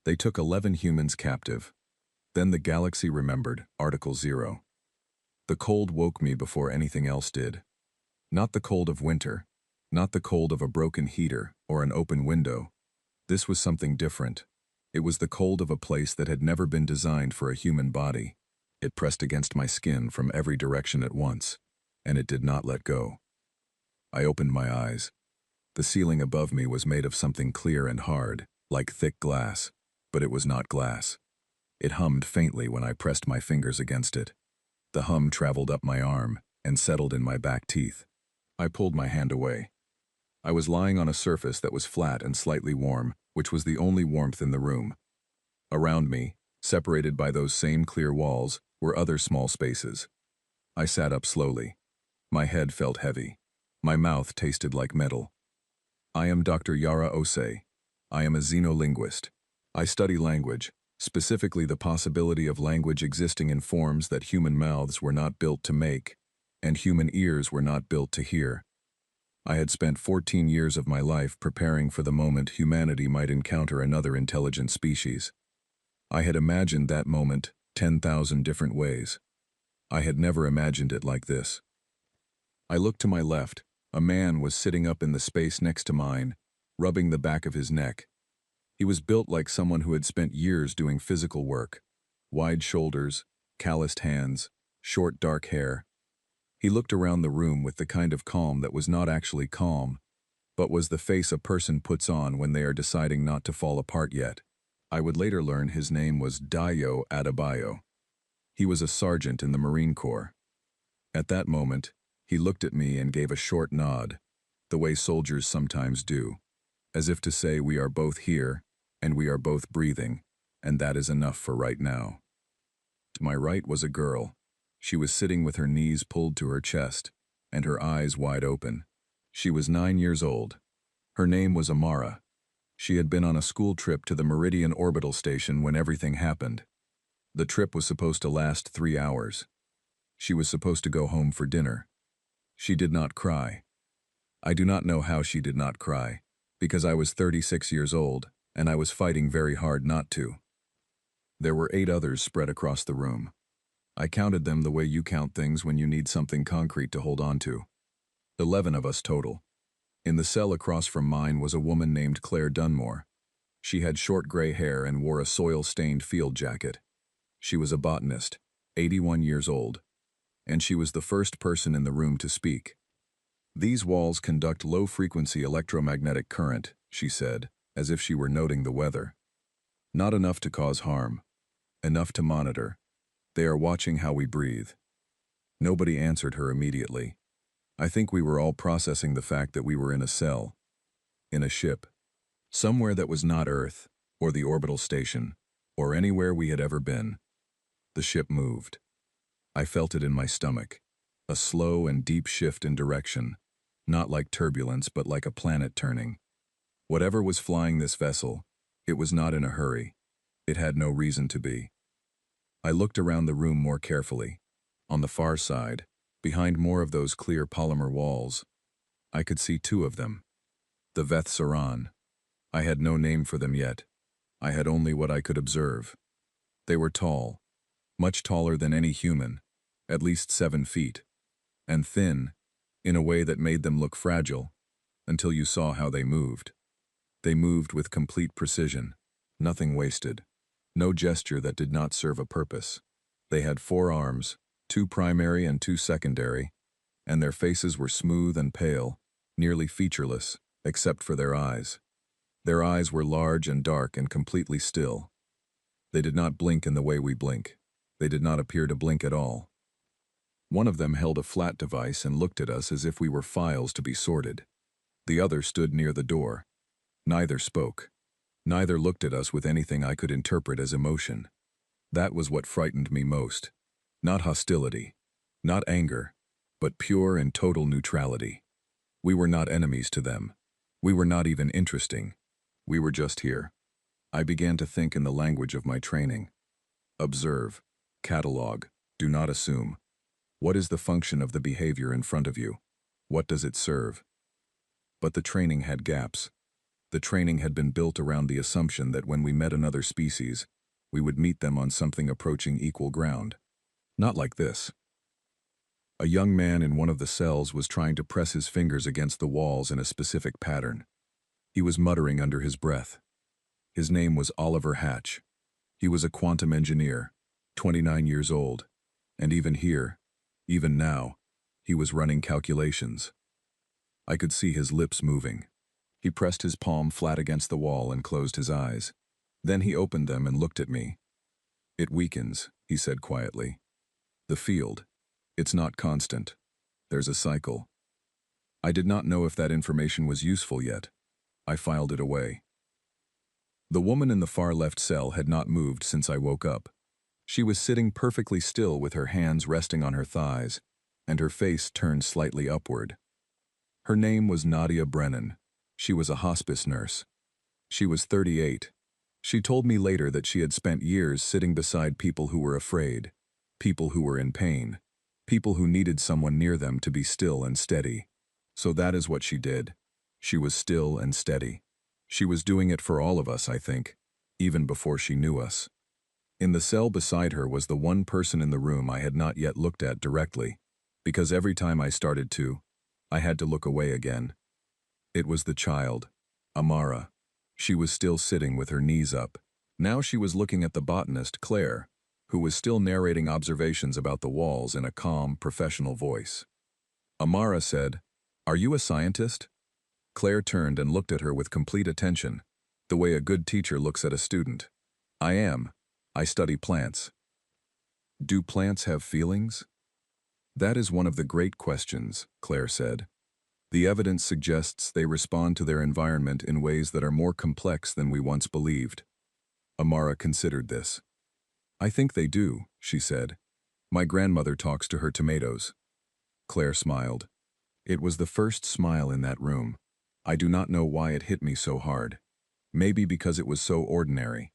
They took 11 humans captive. Then the galaxy remembered, Article 0. The cold woke me before anything else did. Not the cold of winter, not the cold of a broken heater or an open window. This was something different. It was the cold of a place that had never been designed for a human body. It pressed against my skin from every direction at once, and it did not let go. I opened my eyes. The ceiling above me was made of something clear and hard, like thick glass, but it was not glass. It hummed faintly when I pressed my fingers against it. The hum traveled up my arm and settled in my back teeth. I pulled my hand away. I was lying on a surface that was flat and slightly warm, which was the only warmth in the room. Around me, separated by those same clear walls, were other small spaces. I sat up slowly. My head felt heavy. My mouth tasted like metal. I am Dr. Yara Osei. I am a xenolinguist. I study language, specifically the possibility of language existing in forms that human mouths were not built to make, and human ears were not built to hear. I had spent 14 years of my life preparing for the moment humanity might encounter another intelligent species. I had imagined that moment 10,000 different ways. I had never imagined it like this. I looked to my left. A man was sitting up in the space next to mine, rubbing the back of his neck. He was built like someone who had spent years doing physical work. Wide shoulders, calloused hands, short dark hair. He looked around the room with the kind of calm that was not actually calm, but was the face a person puts on when they are deciding not to fall apart yet. I would later learn his name was Dayo Adebayo. He was a sergeant in the Marine Corps. At that moment, he looked at me and gave a short nod, the way soldiers sometimes do, as if to say we are both here, and we are both breathing, and that is enough for right now. To my right was a girl. She was sitting with her knees pulled to her chest, and her eyes wide open. She was 9 years old. Her name was Amara. She had been on a school trip to the Meridian Orbital Station when everything happened. The trip was supposed to last 3 hours. She was supposed to go home for dinner. She did not cry. I do not know how she did not cry, because I was 36 years old, and I was fighting very hard not to. There were 8 others spread across the room. I counted them the way you count things when you need something concrete to hold on to. 11 of us total. In the cell across from mine was a woman named Claire Dunmore. She had short gray hair and wore a soil-stained field jacket. She was a botanist, 81 years old, and she was the first person in the room to speak. These walls conduct low-frequency electromagnetic current, she said, as if she were noting the weather. Not enough to cause harm. Enough to monitor. They are watching how we breathe. Nobody answered her immediately. I think we were all processing the fact that we were in a cell, in a ship, somewhere that was not Earth, or the orbital station, or anywhere we had ever been. The ship moved. I felt it in my stomach, a slow and deep shift in direction, not like turbulence but like a planet turning. Whatever was flying this vessel, it was not in a hurry. It had no reason to be. I looked around the room more carefully. On the far side, behind more of those clear polymer walls, I could see 2 of them. The Veth Saran. I had no name for them yet. I had only what I could observe. They were tall, much taller than any human, at least 7 feet, and thin, in a way that made them look fragile, until you saw how they moved. They moved with complete precision, nothing wasted, no gesture that did not serve a purpose. They had 4 arms, 2 primary and 2 secondary, and their faces were smooth and pale, nearly featureless, except for their eyes. Their eyes were large and dark and completely still. They did not blink in the way we blink. They did not appear to blink at all. One of them held a flat device and looked at us as if we were files to be sorted. The other stood near the door. Neither spoke. Neither looked at us with anything I could interpret as emotion. That was what frightened me most. Not hostility, not anger, but pure and total neutrality. We were not enemies to them. We were not even interesting. We were just here. I began to think in the language of my training. Observe, catalog, do not assume. What is the function of the behavior in front of you? What does it serve? But the training had gaps. The training had been built around the assumption that when we met another species, we would meet them on something approaching equal ground. Not like this. A young man in one of the cells was trying to press his fingers against the walls in a specific pattern. He was muttering under his breath. His name was Oliver Hatch. He was a quantum engineer, 29 years old, and even here, even now, he was running calculations. I could see his lips moving. He pressed his palm flat against the wall and closed his eyes. Then he opened them and looked at me. "It weakens," he said quietly. "The field. It's not constant. There's a cycle." I did not know if that information was useful yet. I filed it away. The woman in the far left cell had not moved since I woke up. She was sitting perfectly still with her hands resting on her thighs, and her face turned slightly upward. Her name was Nadia Brennan. She was a hospice nurse. She was 38. She told me later that she had spent years sitting beside people who were afraid, people who were in pain, people who needed someone near them to be still and steady. So that is what she did. She was still and steady. She was doing it for all of us, I think, even before she knew us. In the cell beside her was the one person in the room I had not yet looked at directly, because every time I started to, I had to look away again. It was the child, Amara. She was still sitting with her knees up. Now she was looking at the botanist, Claire, who was still narrating observations about the walls in a calm, professional voice. Amara said, "Are you a scientist?" Claire turned and looked at her with complete attention, the way a good teacher looks at a student. "I am. I study plants." "Do plants have feelings?" "That is one of the great questions," Claire said. "The evidence suggests they respond to their environment in ways that are more complex than we once believed." Amara considered this. "I think they do," she said. "My grandmother talks to her tomatoes." Claire smiled. It was the first smile in that room. I do not know why it hit me so hard. Maybe because it was so ordinary.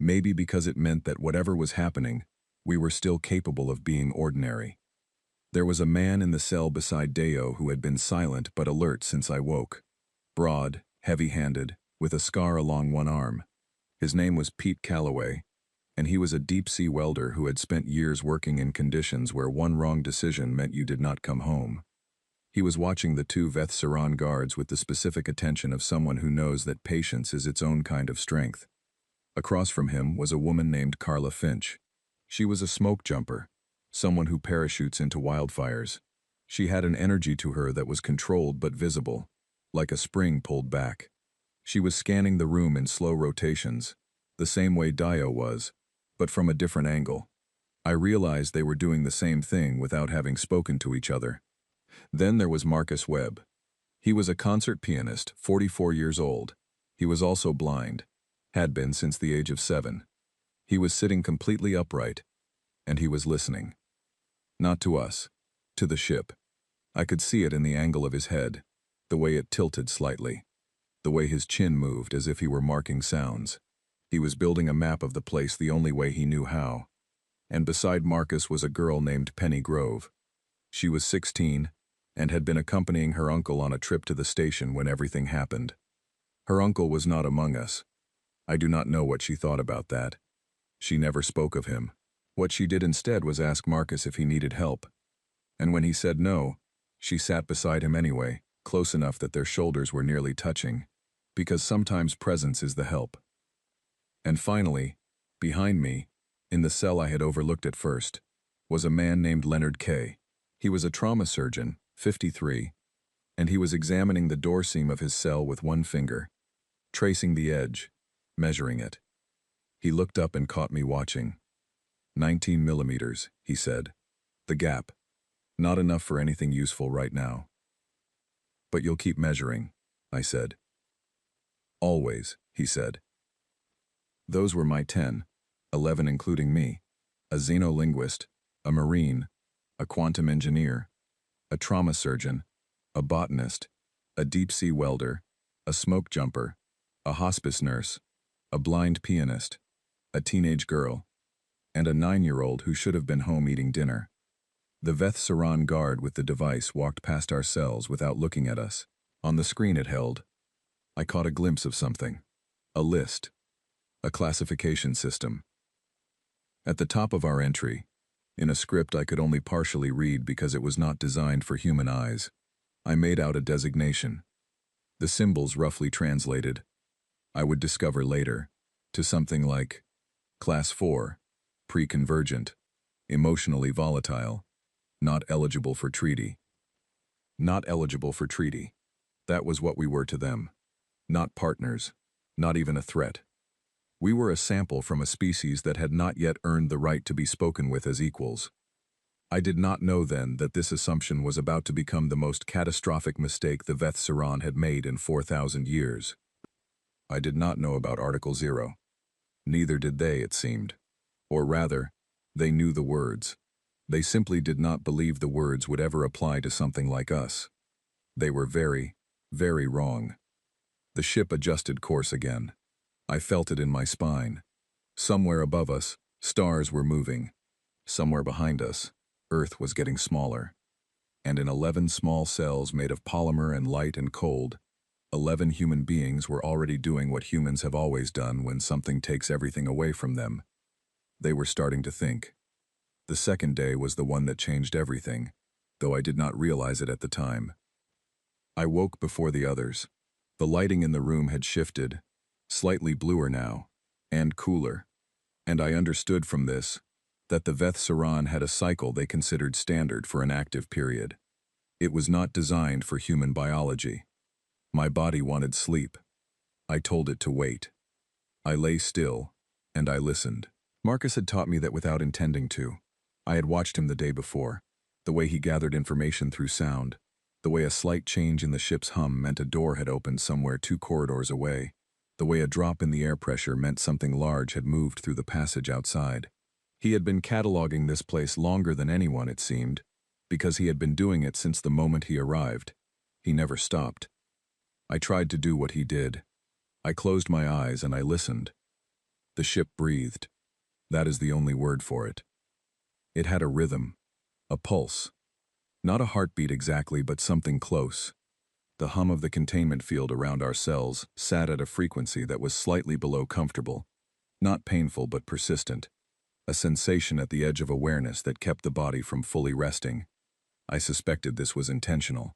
Maybe because it meant that whatever was happening, we were still capable of being ordinary. There was a man in the cell beside Deo who had been silent but alert since I woke. Broad, heavy-handed, with a scar along one arm. His name was Pete Calloway, and he was a deep-sea welder who had spent years working in conditions where one wrong decision meant you did not come home. He was watching the two Veth Saran guards with the specific attention of someone who knows that patience is its own kind of strength. Across from him was a woman named Carla Finch. She was a smoke jumper, someone who parachutes into wildfires. She had an energy to her that was controlled but visible, like a spring pulled back. She was scanning the room in slow rotations, the same way Dio was, but from a different angle. I realized they were doing the same thing without having spoken to each other. Then there was Marcus Webb. He was a concert pianist, 44 years old. He was also blind, had been since the age of 7. He was sitting completely upright, and he was listening. Not to us, to the ship. I could see it in the angle of his head, the way it tilted slightly, the way his chin moved as if he were marking sounds. He was building a map of the place the only way he knew how. And beside Marcus was a girl named Penny Grove. She was 16, and had been accompanying her uncle on a trip to the station when everything happened. Her uncle was not among us. I do not know what she thought about that. She never spoke of him. What she did instead was ask Marcus if he needed help. And when he said no, she sat beside him anyway, close enough that their shoulders were nearly touching, because sometimes presence is the help. And finally, behind me, in the cell I had overlooked at first, was a man named Leonard Kay. He was a trauma surgeon, 53, and he was examining the door seam of his cell with one finger, tracing the edge, measuring it. He looked up and caught me watching. 19 millimeters, he said. The gap. Not enough for anything useful right now. But you'll keep measuring, I said. Always, he said. Those were my 10, 11 including me, a xenolinguist, a marine, a quantum engineer, a trauma surgeon, a botanist, a deep-sea welder, a smoke jumper, a hospice nurse, a blind pianist, a teenage girl, and a 9-year-old who should have been home eating dinner. The Veth Saran guard with the device walked past our cells without looking at us. On the screen it held, I caught a glimpse of something. A list. A classification system. At the top of our entry, in a script I could only partially read because it was not designed for human eyes, I made out a designation. The symbols roughly translated, I would discover later, to something like Class 4, pre-convergent, emotionally volatile, not eligible for treaty. Not eligible for treaty. That was what we were to them. Not partners, not even a threat. We were a sample from a species that had not yet earned the right to be spoken with as equals. I did not know then that this assumption was about to become the most catastrophic mistake the Veth Saran had made in 4,000 years. I did not know about Article 0. Neither did they, it seemed. Or rather, they knew the words. They simply did not believe the words would ever apply to something like us. They were very, very wrong. The ship adjusted course again. I felt it in my spine. Somewhere above us, stars were moving. Somewhere behind us, Earth was getting smaller. And in 11 small cells made of polymer and light and cold, 11 human beings were already doing what humans have always done when something takes everything away from them. They were starting to think. The second day was the one that changed everything, though I did not realize it at the time. I woke before the others. The lighting in the room had shifted, slightly bluer now, and cooler. And I understood from this that the Veth Saran had a cycle they considered standard for an active period. It was not designed for human biology. My body wanted sleep. I told it to wait. I lay still, and I listened. Marcus had taught me that without intending to. I had watched him the day before, the way he gathered information through sound, the way a slight change in the ship's hum meant a door had opened somewhere 2 corridors away, the way a drop in the air pressure meant something large had moved through the passage outside. He had been cataloging this place longer than anyone, it seemed, because he had been doing it since the moment he arrived. He never stopped. I tried to do what he did. I closed my eyes and I listened. The ship breathed. That is the only word for it. It had a rhythm, a pulse. Not a heartbeat exactly, but something close. The hum of the containment field around our cells sat at a frequency that was slightly below comfortable, not painful but persistent, a sensation at the edge of awareness that kept the body from fully resting. I suspected this was intentional.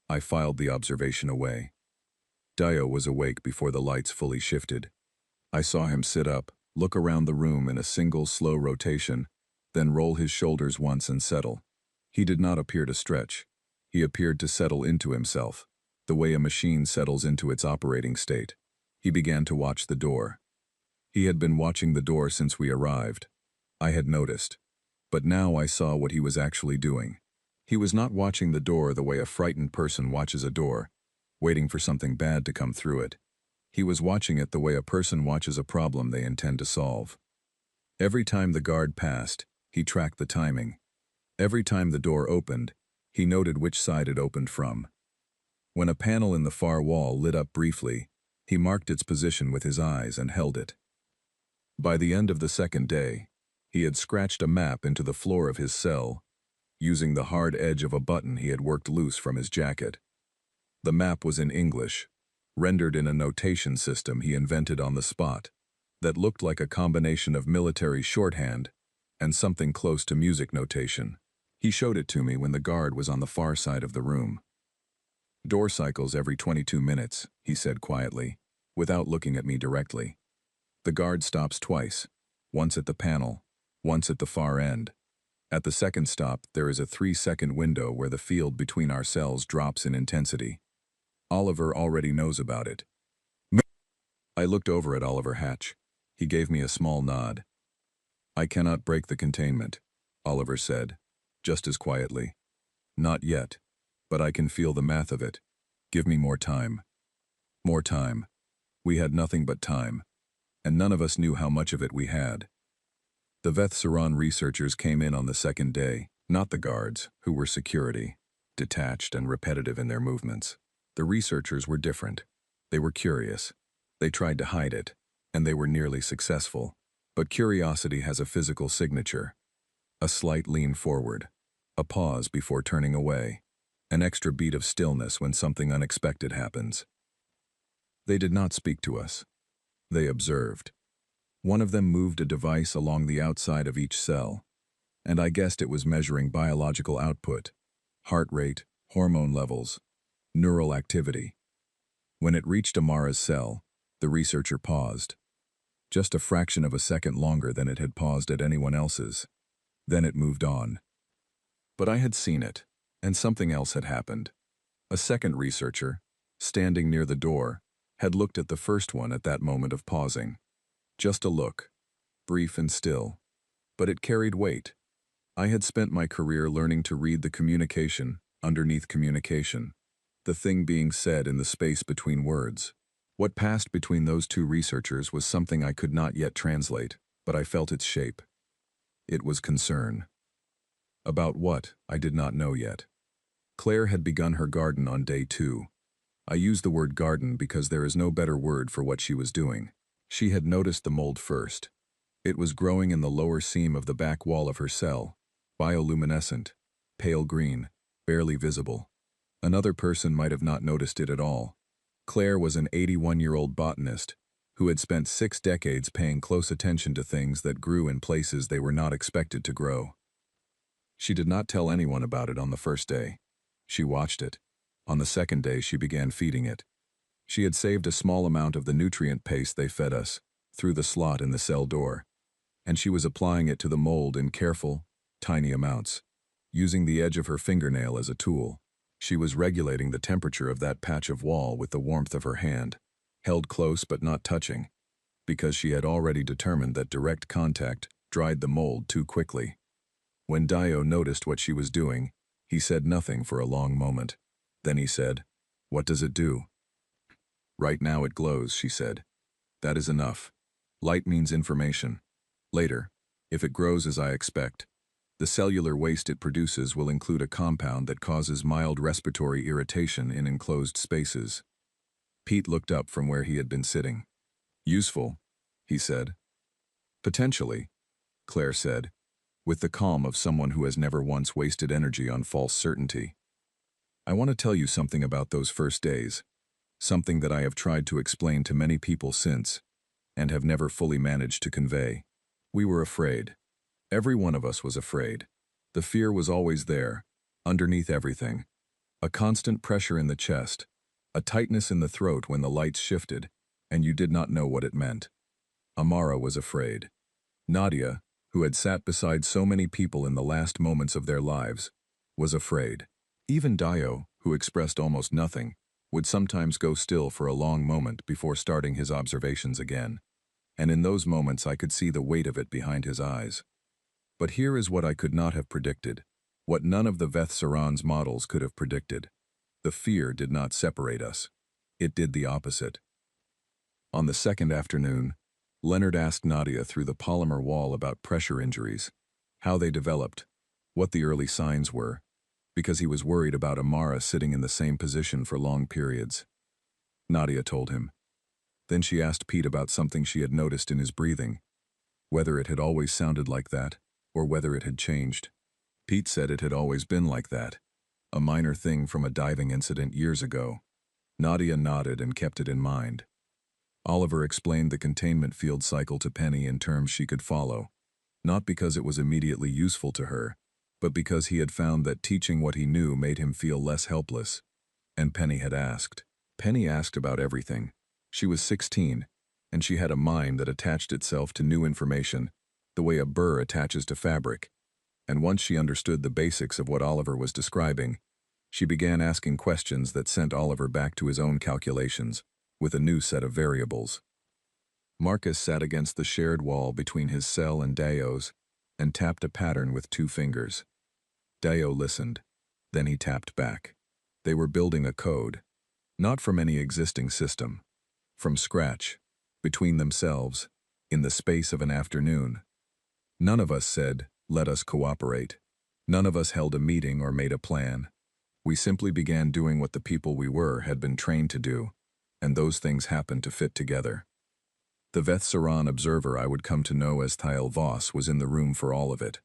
I filed the observation away. Dio was awake before the lights fully shifted. I saw him sit up, look around the room in a single slow rotation, then roll his shoulders once and settle. He did not appear to stretch. He appeared to settle into himself, the way a machine settles into its operating state. He began to watch the door. He had been watching the door since we arrived. I had noticed. But now I saw what he was actually doing. He was not watching the door the way a frightened person watches a door, waiting for something bad to come through it. He was watching it the way a person watches a problem they intend to solve. Every time the guard passed, he tracked the timing. Every time the door opened, he noted which side it opened from. When a panel in the far wall lit up briefly, he marked its position with his eyes and held it. By the end of the second day, he had scratched a map into the floor of his cell, using the hard edge of a button he had worked loose from his jacket. The map was in English, rendered in a notation system he invented on the spot, that looked like a combination of military shorthand and something close to music notation. He showed it to me when the guard was on the far side of the room. Door cycles every 22 minutes, he said quietly, without looking at me directly. The guard stops twice, once at the panel, once at the far end. At the second stop, there is a 3-second window where the field between our cells drops in intensity. Oliver already knows about it. I looked over at Oliver Hatch. He gave me a small nod. I cannot break the containment, Oliver said, just as quietly. Not yet, but I can feel the math of it. Give me more time. More time. We had nothing but time, and none of us knew how much of it we had. The Veth Saran researchers came in on the second day, not the guards, who were security, detached and repetitive in their movements. The researchers were different. They were curious. They tried to hide it, and they were nearly successful. But curiosity has a physical signature. A slight lean forward, a pause before turning away, an extra beat of stillness when something unexpected happens. They did not speak to us. They observed. One of them moved a device along the outside of each cell, and I guessed it was measuring biological output, heart rate, hormone levels, neural activity. When it reached Amara's cell, the researcher paused, just a fraction of a second longer than it had paused at anyone else's. Then it moved on. But I had seen it, and something else had happened. A second researcher, standing near the door, had looked at the first one at that moment of pausing. Just a look, brief and still, but it carried weight. I had spent my career learning to read the communication underneath communication, the thing being said in the space between words. What passed between those two researchers was something I could not yet translate, but I felt its shape. It was concern. About what, I did not know yet. Claire had begun her garden on day 2. I use the word garden because there is no better word for what she was doing. She had noticed the mold first. It was growing in the lower seam of the back wall of her cell, bioluminescent, pale green, barely visible. Another person might have not noticed it at all. Claire was an 81-year-old botanist who had spent 6 decades paying close attention to things that grew in places they were not expected to grow. She did not tell anyone about it on the first day. She watched it. On the second day, she began feeding it. She had saved a small amount of the nutrient paste they fed us, through the slot in the cell door, and she was applying it to the mold in careful, tiny amounts. Using the edge of her fingernail as a tool, she was regulating the temperature of that patch of wall with the warmth of her hand, held close but not touching, because she had already determined that direct contact dried the mold too quickly. When Dio noticed what she was doing, he said nothing for a long moment. Then he said, "What does it do?" "Right now it glows," she said. "That is enough. Light means information. Later, if it grows as I expect, the cellular waste it produces will include a compound that causes mild respiratory irritation in enclosed spaces." Pete looked up from where he had been sitting. "Useful," he said. "Potentially," Claire said, with the calm of someone who has never once wasted energy on false certainty. "I want to tell you something about those first days, something that I have tried to explain to many people since, and have never fully managed to convey. We were afraid. Every one of us was afraid. The fear was always there, underneath everything. A constant pressure in the chest, a tightness in the throat when the lights shifted, and you did not know what it meant. Amara was afraid. Nadia, who had sat beside so many people in the last moments of their lives, was afraid. Even Dio, who expressed almost nothing, would sometimes go still for a long moment before starting his observations again. And in those moments I could see the weight of it behind his eyes. But here is what I could not have predicted, what none of the Veth Saran's models could have predicted. The fear did not separate us. It did the opposite. On the second afternoon, Leonard asked Nadia through the polymer wall about pressure injuries, how they developed, what the early signs were, because he was worried about Amara sitting in the same position for long periods. Nadia told him. Then she asked Pete about something she had noticed in his breathing, whether it had always sounded like that, or whether it had changed. Pete said it had always been like that, a minor thing from a diving incident years ago. Nadia nodded and kept it in mind. Oliver explained the containment field cycle to Penny in terms she could follow, not because it was immediately useful to her, but because he had found that teaching what he knew made him feel less helpless. And Penny had asked. Penny asked about everything. She was 16, and she had a mind that attached itself to new information, the way a burr attaches to fabric. And once she understood the basics of what Oliver was describing, she began asking questions that sent Oliver back to his own calculations, with a new set of variables. Marcus sat against the shared wall between his cell and Dio's and tapped a pattern with 2 fingers. Dio listened. Then he tapped back. They were building a code, not from any existing system, from scratch, between themselves, in the space of an afternoon. None of us said, "Let us cooperate." None of us held a meeting or made a plan. We simply began doing what the people we were had been trained to do, and those things happened to fit together. The Veth Saran observer I would come to know as Thiel Voss was in the room for all of it.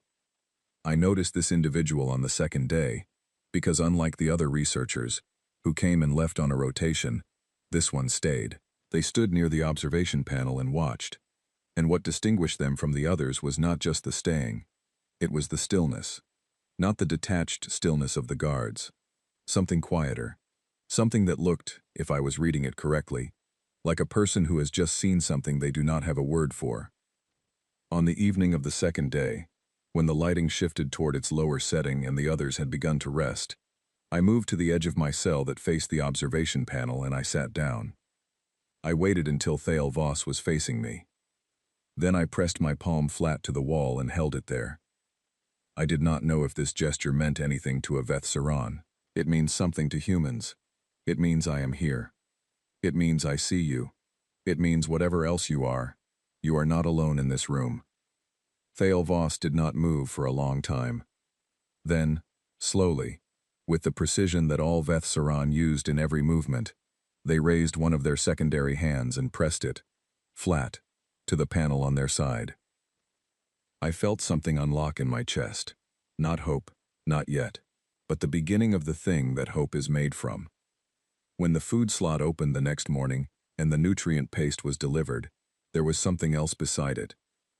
I noticed this individual on the second day, because unlike the other researchers, who came and left on a rotation, this one stayed. They stood near the observation panel and watched. And what distinguished them from the others was not just the staying. It was the stillness. Not the detached stillness of the guards. Something quieter. Something that looked, if I was reading it correctly, like a person who has just seen something they do not have a word for. On the evening of the second day, when the lighting shifted toward its lower setting and the others had begun to rest, I moved to the edge of my cell that faced the observation panel and I sat down. I waited until Thale Voss was facing me. Then I pressed my palm flat to the wall and held it there. I did not know if this gesture meant anything to Aveth Saran. It means something to humans. It means I am here. It means I see you. It means whatever else you are not alone in this room. Thale Voss did not move for a long time. Then, slowly, with the precision that all Veth Saran used in every movement, they raised one of their secondary hands and pressed it, flat, to the panel on their side. I felt something unlock in my chest. Not hope, not yet, but the beginning of the thing that hope is made from. When the food slot opened the next morning and the nutrient paste was delivered, there was something else beside it.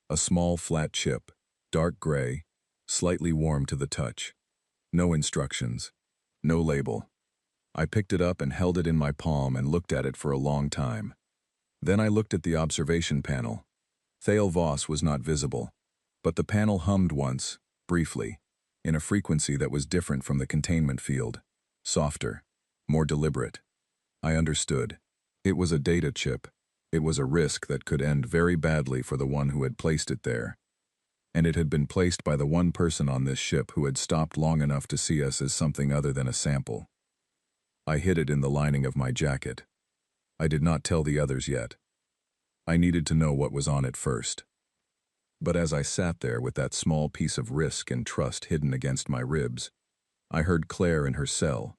A small flat chip, dark gray, slightly warm to the touch. No instructions. No label. I picked it up and held it in my palm and looked at it for a long time. Then I looked at the observation panel. Thale Voss was not visible, but the panel hummed once, briefly, in a frequency that was different from the containment field. Softer, more deliberate. I understood. It was a data chip. It was a risk that could end very badly for the one who had placed it there. And it had been placed by the one person on this ship who had stopped long enough to see us as something other than a sample. I hid it in the lining of my jacket. I did not tell the others yet. I needed to know what was on it first. But as I sat there with that small piece of risk and trust hidden against my ribs, I heard Claire in her cell,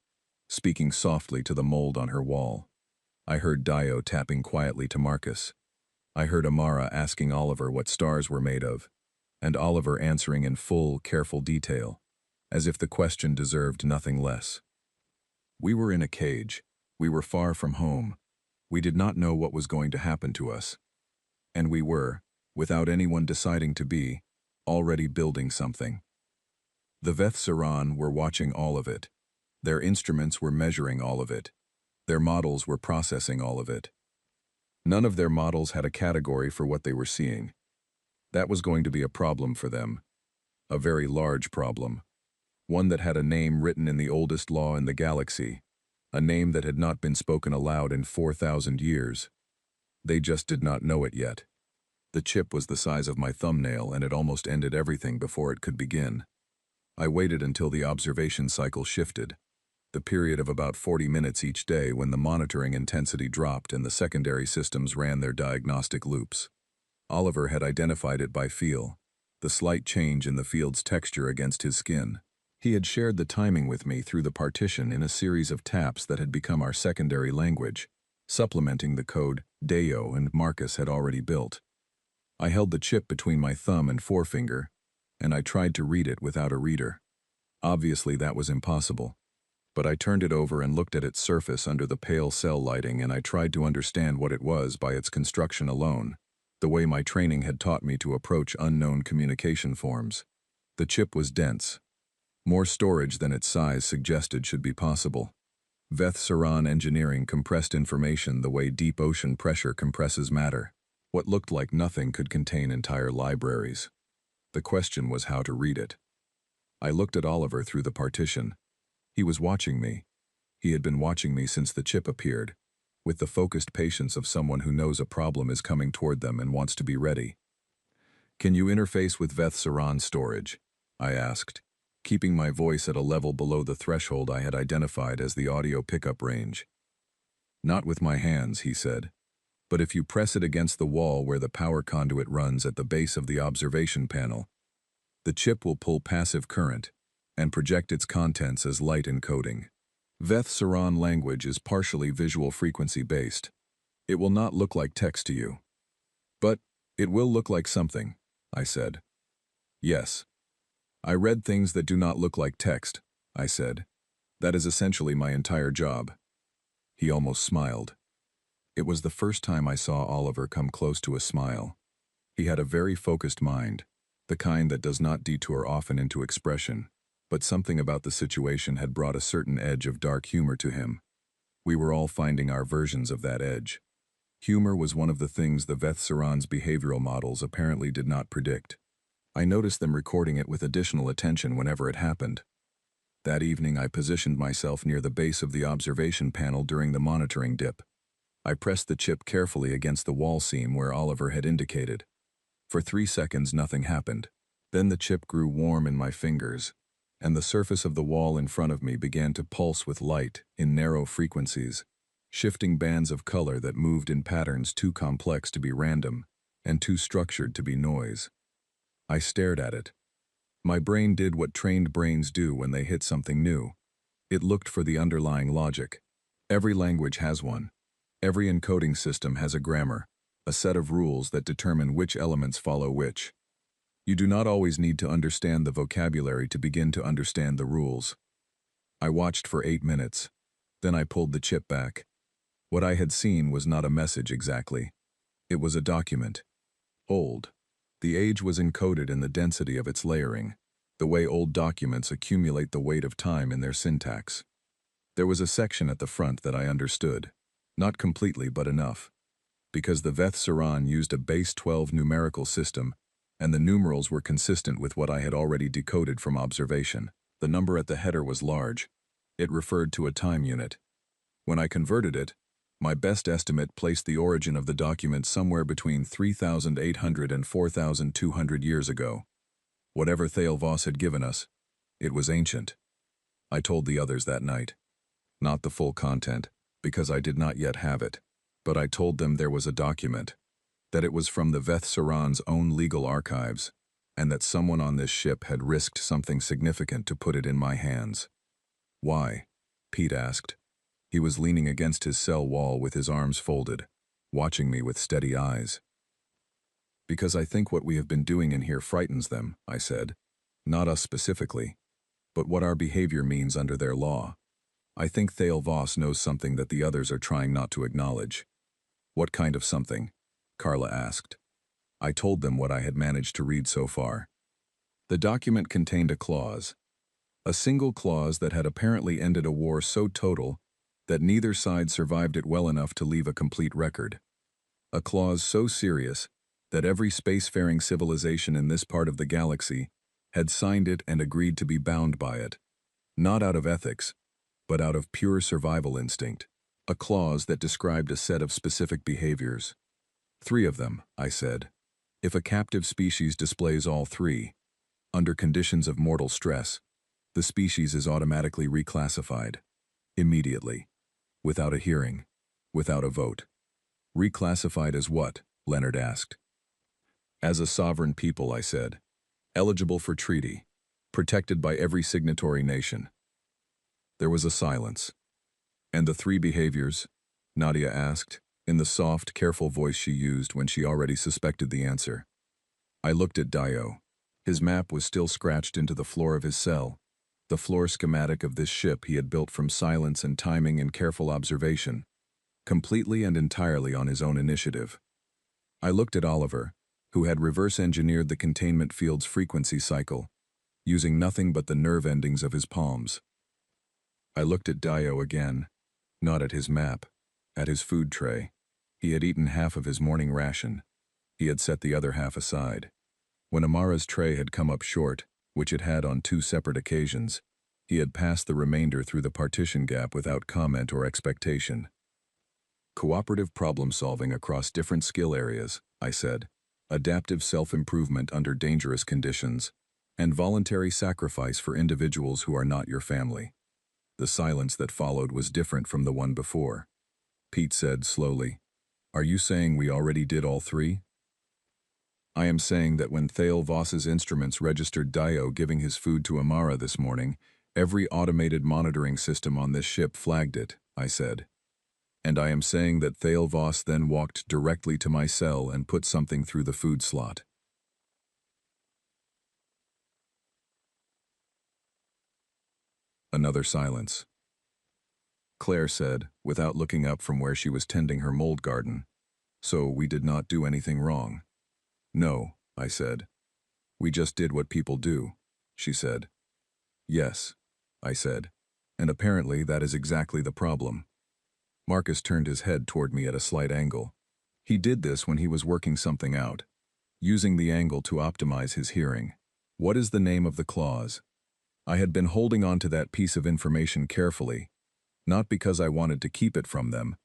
speaking softly to the mold on her wall. I heard Dio tapping quietly to Marcus. I heard Amara asking Oliver what stars were made of, and Oliver answering in full, careful detail, as if the question deserved nothing less. We were in a cage. We were far from home. We did not know what was going to happen to us. And we were, without anyone deciding to be, already building something. The Veth Saran were watching all of it. Their instruments were measuring all of it. Their models were processing all of it. None of their models had a category for what they were seeing. That was going to be a problem for them. A very large problem. One that had a name written in the oldest law in the galaxy. A name that had not been spoken aloud in 4,000 years. They just did not know it yet. The chip was the size of my thumbnail and it almost ended everything before it could begin. I waited until the observation cycle shifted. The period of about 40 minutes each day when the monitoring intensity dropped and the secondary systems ran their diagnostic loops. Oliver had identified it by feel, the slight change in the field's texture against his skin. He had shared the timing with me through the partition in a series of taps that had become our secondary language, supplementing the code Deo and Marcus had already built. I held the chip between my thumb and forefinger, and I tried to read it without a reader. Obviously that was impossible. But I turned it over and looked at its surface under the pale cell lighting and I tried to understand what it was by its construction alone, the way my training had taught me to approach unknown communication forms. The chip was dense. More storage than its size suggested should be possible. Veth Saran engineering compressed information the way deep ocean pressure compresses matter. What looked like nothing could contain entire libraries. The question was how to read it. I looked at Oliver through the partition. He was watching me. He had been watching me since the chip appeared, with the focused patience of someone who knows a problem is coming toward them and wants to be ready. "Can you interface with Veth Saran storage?" I asked, keeping my voice at a level below the threshold I had identified as the audio pickup range. "Not with my hands," he said, "but if you press it against the wall where the power conduit runs at the base of the observation panel, the chip will pull passive current and project its contents as light encoding. Veth Saran language is partially visual frequency based. It will not look like text to you. But it will look like something," I said. "Yes. I read things that do not look like text," I said. "That is essentially my entire job." He almost smiled. It was the first time I saw Oliver come close to a smile. He had a very focused mind, the kind that does not detour often into expression, but something about the situation had brought a certain edge of dark humor to him. We were all finding our versions of that edge. Humor was one of the things the Veth Saran's behavioral models apparently did not predict. I noticed them recording it with additional attention whenever it happened. That evening I positioned myself near the base of the observation panel during the monitoring dip. I pressed the chip carefully against the wall seam where Oliver had indicated. For 3 seconds nothing happened. Then the chip grew warm in my fingers, and the surface of the wall in front of me began to pulse with light in narrow frequencies, shifting bands of color that moved in patterns too complex to be random and too structured to be noise. I stared at it. My brain did what trained brains do when they hit something new. It looked for the underlying logic. Every language has one. Every encoding system has a grammar, a set of rules that determine which elements follow which. You do not always need to understand the vocabulary to begin to understand the rules. I watched for 8 minutes. Then I pulled the chip back. What I had seen was not a message exactly. It was a document. Old. The age was encoded in the density of its layering, the way old documents accumulate the weight of time in their syntax. There was a section at the front that I understood. Not completely, but enough. Because the Veth Saran used a base 12 numerical system, and the numerals were consistent with what I had already decoded from observation. The number at the header was large. It referred to a time unit. When I converted it, my best estimate placed the origin of the document somewhere between 3,800 and 4,200 years ago. Whatever Thale Voss had given us, it was ancient. I told the others that night. Not the full content, because I did not yet have it, but I told them there was a document, that it was from the Veth Saran's own legal archives, and that someone on this ship had risked something significant to put it in my hands. Why? Pete asked. He was leaning against his cell wall with his arms folded, watching me with steady eyes. Because I think what we have been doing in here frightens them, I said. Not us specifically, but what our behavior means under their law. I think Thale Voss knows something that the others are trying not to acknowledge. What kind of something? Carla asked. I told them what I had managed to read so far. The document contained a clause. A single clause that had apparently ended a war so total that neither side survived it well enough to leave a complete record. A clause so serious that every spacefaring civilization in this part of the galaxy had signed it and agreed to be bound by it. Not out of ethics, but out of pure survival instinct. A clause that described a set of specific behaviors. 3 of them, I said. If a captive species displays all 3, under conditions of mortal stress, the species is automatically reclassified. Immediately. Without a hearing. Without a vote. Reclassified as what? Leonard asked. As a sovereign people, I said. Eligible for treaty. Protected by every signatory nation. There was a silence. And the 3 behaviors? Nadia asked, in the soft, careful voice she used when she already suspected the answer. I looked at Dio. His map was still scratched into the floor of his cell, the floor schematic of this ship he had built from silence and timing and careful observation, completely and entirely on his own initiative. I looked at Oliver, who had reverse-engineered the containment field's frequency cycle, using nothing but the nerve endings of his palms. I looked at Dio again, not at his map, at his food tray. He had eaten half of his morning ration. He had set the other half aside. When Amara's tray had come up short, which it had on 2 separate occasions, he had passed the remainder through the partition gap without comment or expectation. Cooperative problem-solving across different skill areas, I said, adaptive self-improvement under dangerous conditions, and voluntary sacrifice for individuals who are not your family. The silence that followed was different from the one before. Pete said slowly, "Are you saying we already did all 3? I am saying that when Thale Voss's instruments registered Dio giving his food to Amara this morning, every automated monitoring system on this ship flagged it," I said. And I am saying that Thale Voss then walked directly to my cell and put something through the food slot. Another silence. Claire said, without looking up from where she was tending her mold garden. So we did not do anything wrong. No, I said. We just did what people do, she said. Yes, I said. And apparently that is exactly the problem. Marcus turned his head toward me at a slight angle. He did this when he was working something out, using the angle to optimize his hearing. What is the name of the clause? I had been holding on to that piece of information carefully, not because I wanted to keep it from them,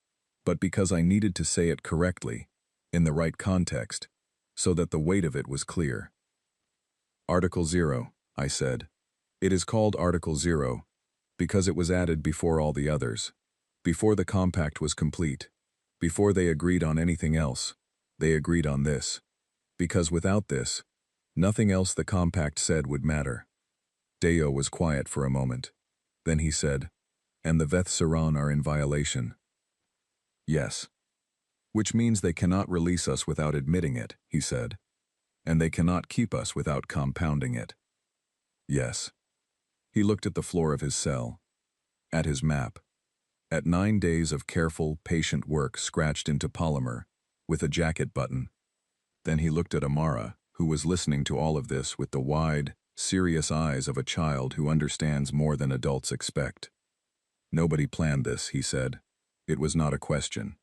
but because I needed to say it correctly, in the right context, so that the weight of it was clear. Article 0, I said. It is called Article 0 because it was added before all the others, before the compact was complete, before they agreed on anything else. They agreed on this, because without this, nothing else the compact said would matter. Deo was quiet for a moment. Then he said, and the Veth Saran are in violation. Yes. Which means they cannot release us without admitting it, he said. And they cannot keep us without compounding it. Yes. He looked at the floor of his cell, at his map, at 9 days of careful, patient work scratched into polymer, with a jacket button. Then he looked at Amara, who was listening to all of this with the wide, serious eyes of a child who understands more than adults expect. Nobody planned this, he said. It was not a question.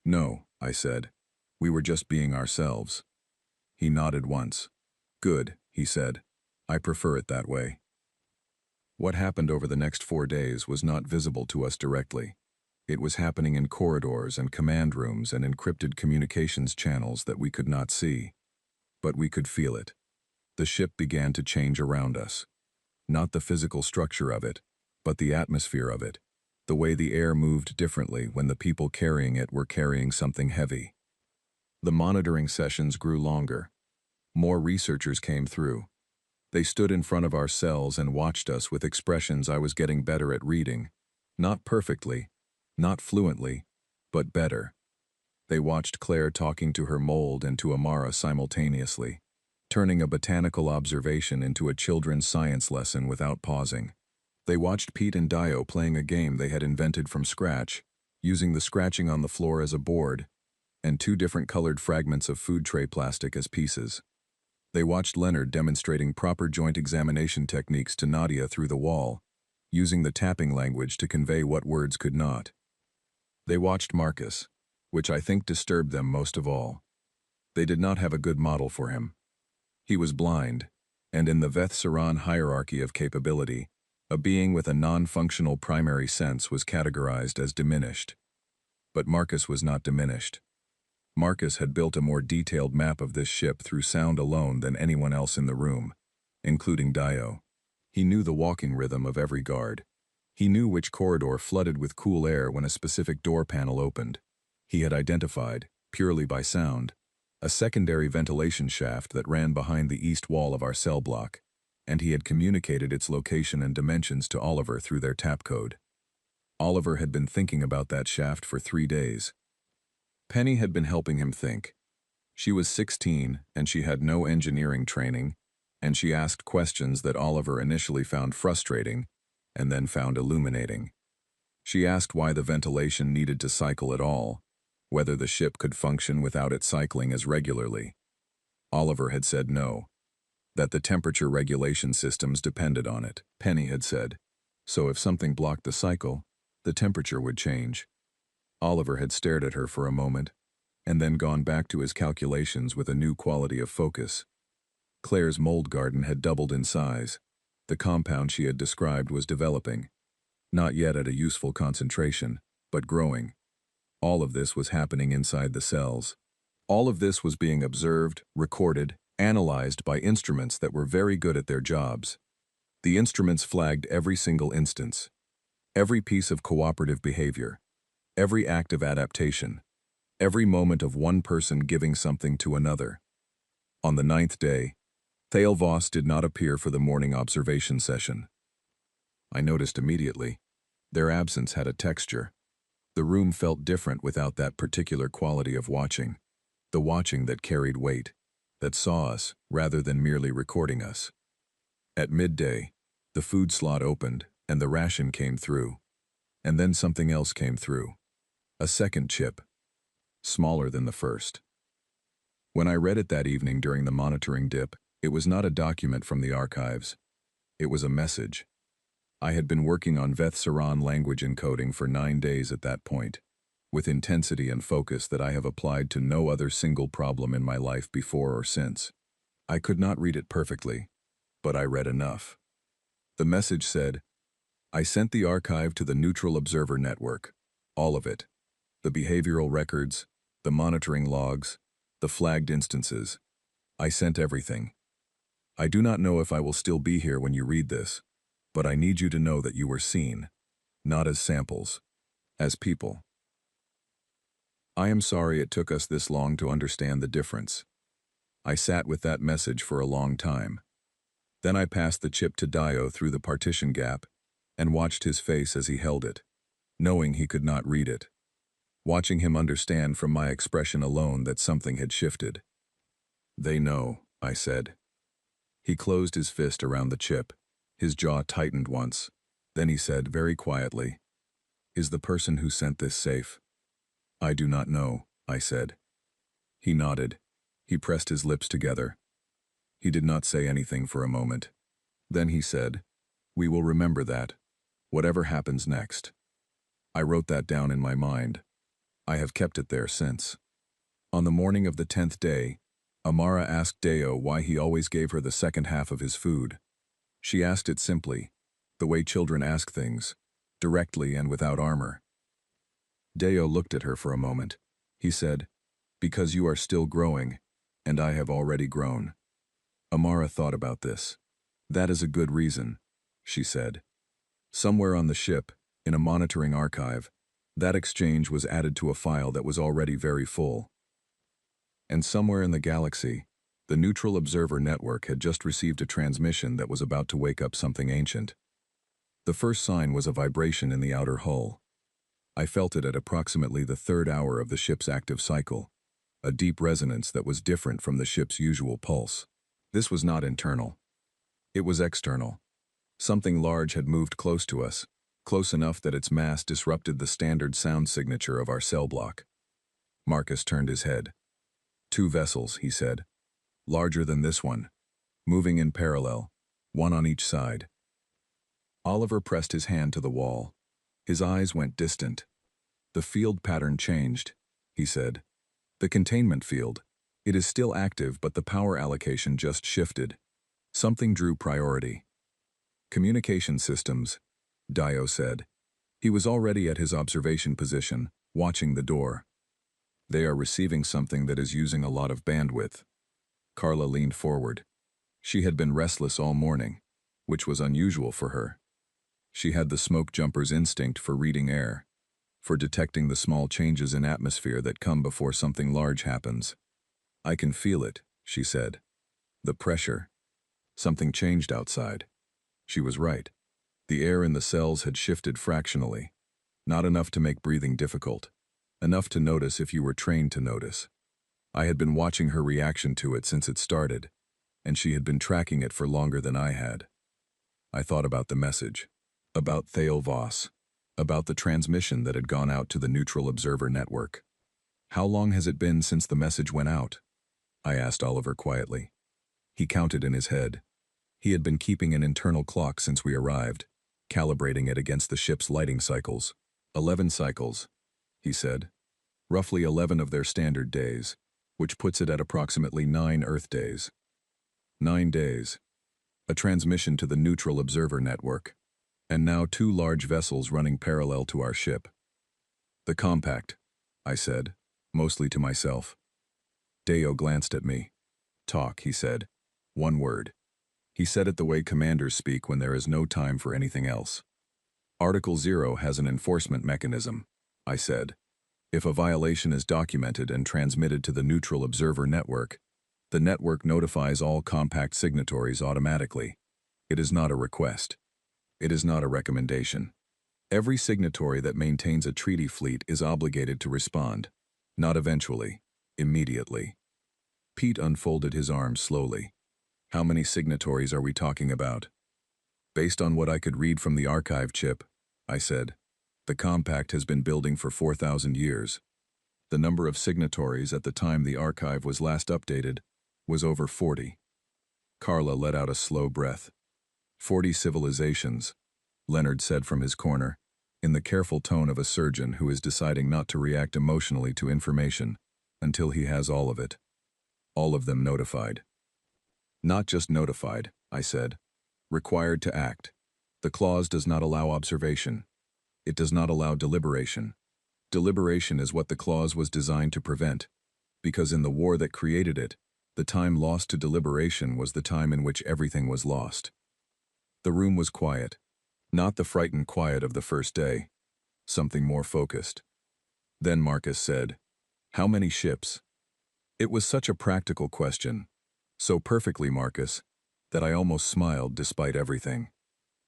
No, I said. We were just being ourselves. He nodded once. Good, he said. I prefer it that way. What happened over the next 4 days was not visible to us directly. It was happening in corridors and command rooms and encrypted communications channels that we could not see. But we could feel it. The ship began to change around us. Not the physical structure of it, but the atmosphere of it. The way the air moved differently when the people carrying it were carrying something heavy. The monitoring sessions grew longer. More researchers came through. They stood in front of our cells and watched us with expressions I was getting better at reading. Not perfectly, not fluently, but better. They watched Claire talking to her mold and to Amara simultaneously, turning a botanical observation into a children's science lesson without pausing. They watched Pete and Dio playing a game they had invented from scratch, using the scratching on the floor as a board, and 2 different colored fragments of food tray plastic as pieces. They watched Leonard demonstrating proper joint examination techniques to Nadia through the wall, using the tapping language to convey what words could not. They watched Marcus, which I think disturbed them most of all. They did not have a good model for him. He was blind, and in the Veth Saran hierarchy of capability, a being with a non-functional primary sense was categorized as diminished. But Marcus was not diminished. Marcus had built a more detailed map of this ship through sound alone than anyone else in the room, including Dio. He knew the walking rhythm of every guard. He knew which corridor flooded with cool air when a specific door panel opened. He had identified, purely by sound, a secondary ventilation shaft that ran behind the east wall of our cell block, and he had communicated its location and dimensions to Oliver through their tap code. Oliver had been thinking about that shaft for 3 days. Penny had been helping him think. She was 16, and she had no engineering training, and she asked questions that Oliver initially found frustrating, and then found illuminating. She asked why the ventilation needed to cycle at all, whether the ship could function without it cycling as regularly. Oliver had said no, that the temperature regulation systems depended on it, Penny had said. So if something blocked the cycle, the temperature would change. Oliver had stared at her for a moment, and then gone back to his calculations with a new quality of focus. Claire's mold garden had doubled in size. The compound she had described was developing. Not yet at a useful concentration, but growing. All of this was happening inside the cells. All of this was being observed, recorded, analyzed by instruments that were very good at their jobs. The instruments flagged every single instance, every piece of cooperative behavior, every act of adaptation, every moment of one person giving something to another. On the 9th day, Thale Voss did not appear for the morning observation session. I noticed immediately. Their absence had a texture. The room felt different without that particular quality of watching. The watching that carried weight, that saw us rather than merely recording us. At midday, the food slot opened and the ration came through. And then something else came through. A second chip, smaller than the first. When I read it that evening during the monitoring dip, it was not a document from the archives. It was a message. I had been working on Veth Saran language encoding for 9 days at that point, with intensity and focus that I have applied to no other single problem in my life before or since. I could not read it perfectly, but I read enough. The message said, I sent the archive to the Neutral Observer Network, all of it. The behavioral records, the monitoring logs, the flagged instances. I sent everything. I do not know if I will still be here when you read this, but I need you to know that you were seen, not as samples, as people. I am sorry it took us this long to understand the difference. I sat with that message for a long time. Then I passed the chip to Dio through the partition gap and watched his face as he held it, knowing he could not read it. Watching him understand from my expression alone that something had shifted. They know, I said. He closed his fist around the chip. His jaw tightened once. Then he said very quietly, Is the person who sent this safe? I do not know, I said. He nodded. He pressed his lips together. He did not say anything for a moment. Then he said, We will remember that, whatever happens next. I wrote that down in my mind. I have kept it there since. On the morning of the 10th day, Amara asked Deo why he always gave her the second half of his food. She asked it simply, the way children ask things, directly and without armor. Deo looked at her for a moment. He said, Because you are still growing, and I have already grown. Amara thought about this. That is a good reason, she said. Somewhere on the ship, in a monitoring archive, that exchange was added to a file that was already very full. And somewhere in the galaxy, the Neutral Observer Network had just received a transmission that was about to wake up something ancient. The first sign was a vibration in the outer hull. I felt it at approximately the 3rd hour of the ship's active cycle, a deep resonance that was different from the ship's usual pulse. This was not internal. It was external. Something large had moved close to us, close enough that its mass disrupted the standard sound signature of our cell block. Marcus turned his head. 2 vessels, he said. Larger than this one. Moving in parallel, one on each side. Oliver pressed his hand to the wall. His eyes went distant. The field pattern changed, he said. The containment field. It is still active, but the power allocation just shifted. Something drew priority. Communication systems, Dio said. He was already at his observation position, watching the door. They are receiving something that is using a lot of bandwidth. Carla leaned forward. She had been restless all morning, which was unusual for her. She had the smoke jumper's instinct for reading air, for detecting the small changes in atmosphere that come before something large happens. I can feel it, she said. The pressure. Something changed outside. She was right. The air in the cells had shifted fractionally. Not enough to make breathing difficult. Enough to notice if you were trained to notice. I had been watching her reaction to it since it started, and she had been tracking it for longer than I had. I thought about the message, about Thale Voss, about the transmission that had gone out to the Neutral Observer Network. How long has it been since the message went out? I asked Oliver quietly. He counted in his head. He had been keeping an internal clock since we arrived, calibrating it against the ship's lighting cycles. 11 cycles, he said. Roughly 11 of their standard days, which puts it at approximately 9 Earth days. 9 days. A transmission to the Neutral Observer Network. And now 2 large vessels running parallel to our ship. The compact, I said, mostly to myself. Deo glanced at me. Talk, he said. 1 word. He said it the way commanders speak when there is no time for anything else. Article 0 has an enforcement mechanism, I said. If a violation is documented and transmitted to the Neutral Observer Network, the network notifies all compact signatories automatically. It is not a request. It is not a recommendation. Every signatory that maintains a treaty fleet is obligated to respond, not eventually, immediately. Pete unfolded his arms slowly. How many signatories are we talking about? Based on what I could read from the archive chip, I said, The compact has been building for 4,000 years. The number of signatories at the time the archive was last updated was over 40. Carla let out a slow breath. 40 civilizations, Leonard said from his corner, in the careful tone of a surgeon who is deciding not to react emotionally to information until he has all of it. All of them notified. Not just notified, I said. Required to act. The clause does not allow observation. It does not allow deliberation. Deliberation is what the clause was designed to prevent, because in the war that created it, the time lost to deliberation was the time in which everything was lost. The room was quiet. Not the frightened quiet of the first day. Something more focused. Then Marcus said, "How many ships?" It was such a practical question, so perfectly Marcus, that I almost smiled despite everything.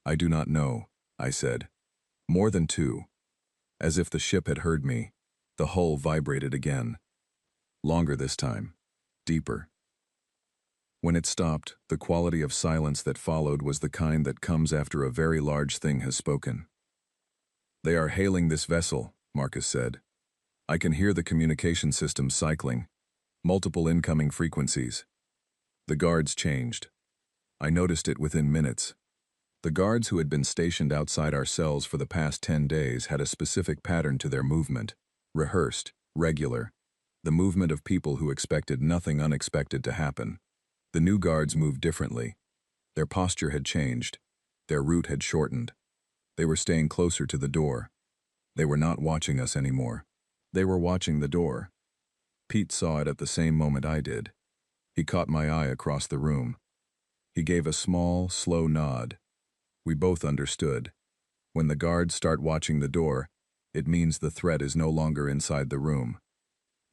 "I do not know," I said. "More than 2. As if the ship had heard me, the hull vibrated again. Longer this time. Deeper. When it stopped, the quality of silence that followed was the kind that comes after a very large thing has spoken. "They are hailing this vessel," Marcus said. "I can hear the communication systems cycling. Multiple incoming frequencies." The guards changed. I noticed it within minutes. The guards who had been stationed outside our cells for the past 10 days had a specific pattern to their movement, rehearsed, regular, the movement of people who expected nothing unexpected to happen. The new guards moved differently. Their posture had changed. Their route had shortened. They were staying closer to the door. They were not watching us anymore. They were watching the door. Pete saw it at the same moment I did. He caught my eye across the room. He gave a small, slow nod. We both understood. When the guards start watching the door, it means the threat is no longer inside the room.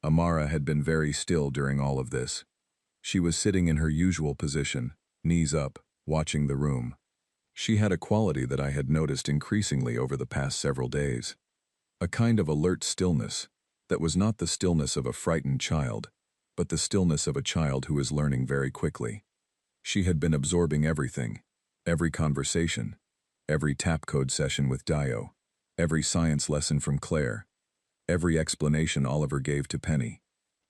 Amara had been very still during all of this. She was sitting in her usual position, knees up, watching the room. She had a quality that I had noticed increasingly over the past several days. A kind of alert stillness that was not the stillness of a frightened child, but the stillness of a child who is learning very quickly. She had been absorbing everything, every conversation, every tap code session with Dio, every science lesson from Claire, every explanation Oliver gave to Penny.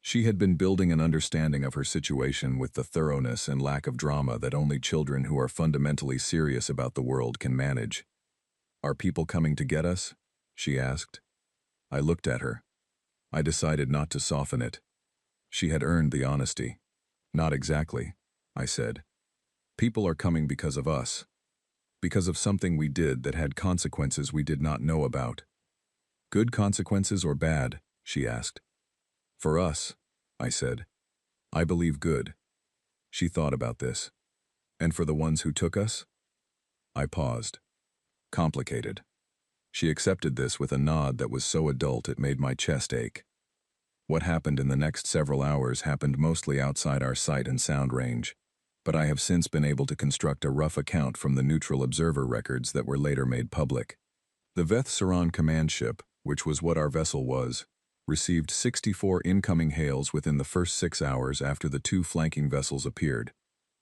She had been building an understanding of her situation with the thoroughness and lack of drama that only children who are fundamentally serious about the world can manage. "Are people coming to get us?" she asked. I looked at her. I decided not to soften it. She had earned the honesty. "Not exactly," I said. "People are coming because of us. Because of something we did that had consequences we did not know about." "Good consequences or bad?" she asked. "For us," I said. "I believe good." She thought about this. "And for the ones who took us?" I paused. "Complicated." She accepted this with a nod that was so adult it made my chest ache. What happened in the next several hours happened mostly outside our sight and sound range, but I have since been able to construct a rough account from the neutral observer records that were later made public. The Veth Saran command ship, which was what our vessel was, received 64 incoming hails within the first 6 hours after the 2 flanking vessels appeared.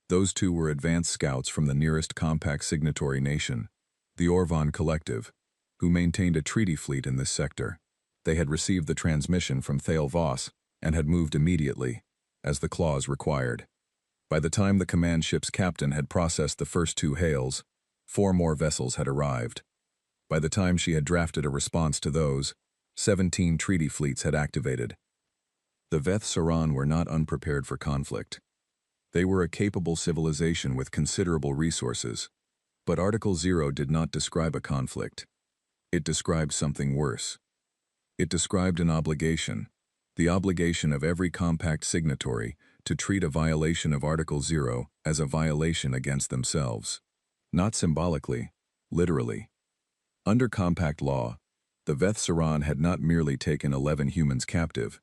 Those 2 were advance scouts from the nearest compact signatory nation, the Orvan Collective, who maintained a treaty fleet in this sector. They had received the transmission from Thale Voss and had moved immediately, as the clause required. By the time the command ship's captain had processed the first 2 hails, 4 more vessels had arrived. By the time she had drafted a response to those, 17 treaty fleets had activated. The Veth Saran were not unprepared for conflict. They were a capable civilization with considerable resources, but Article 0 did not describe a conflict. It described something worse. It described an obligation, the obligation of every compact signatory to treat a violation of Article 0 as a violation against themselves. Not symbolically, literally. Under compact law, the Veth Saran had not merely taken 11 humans captive.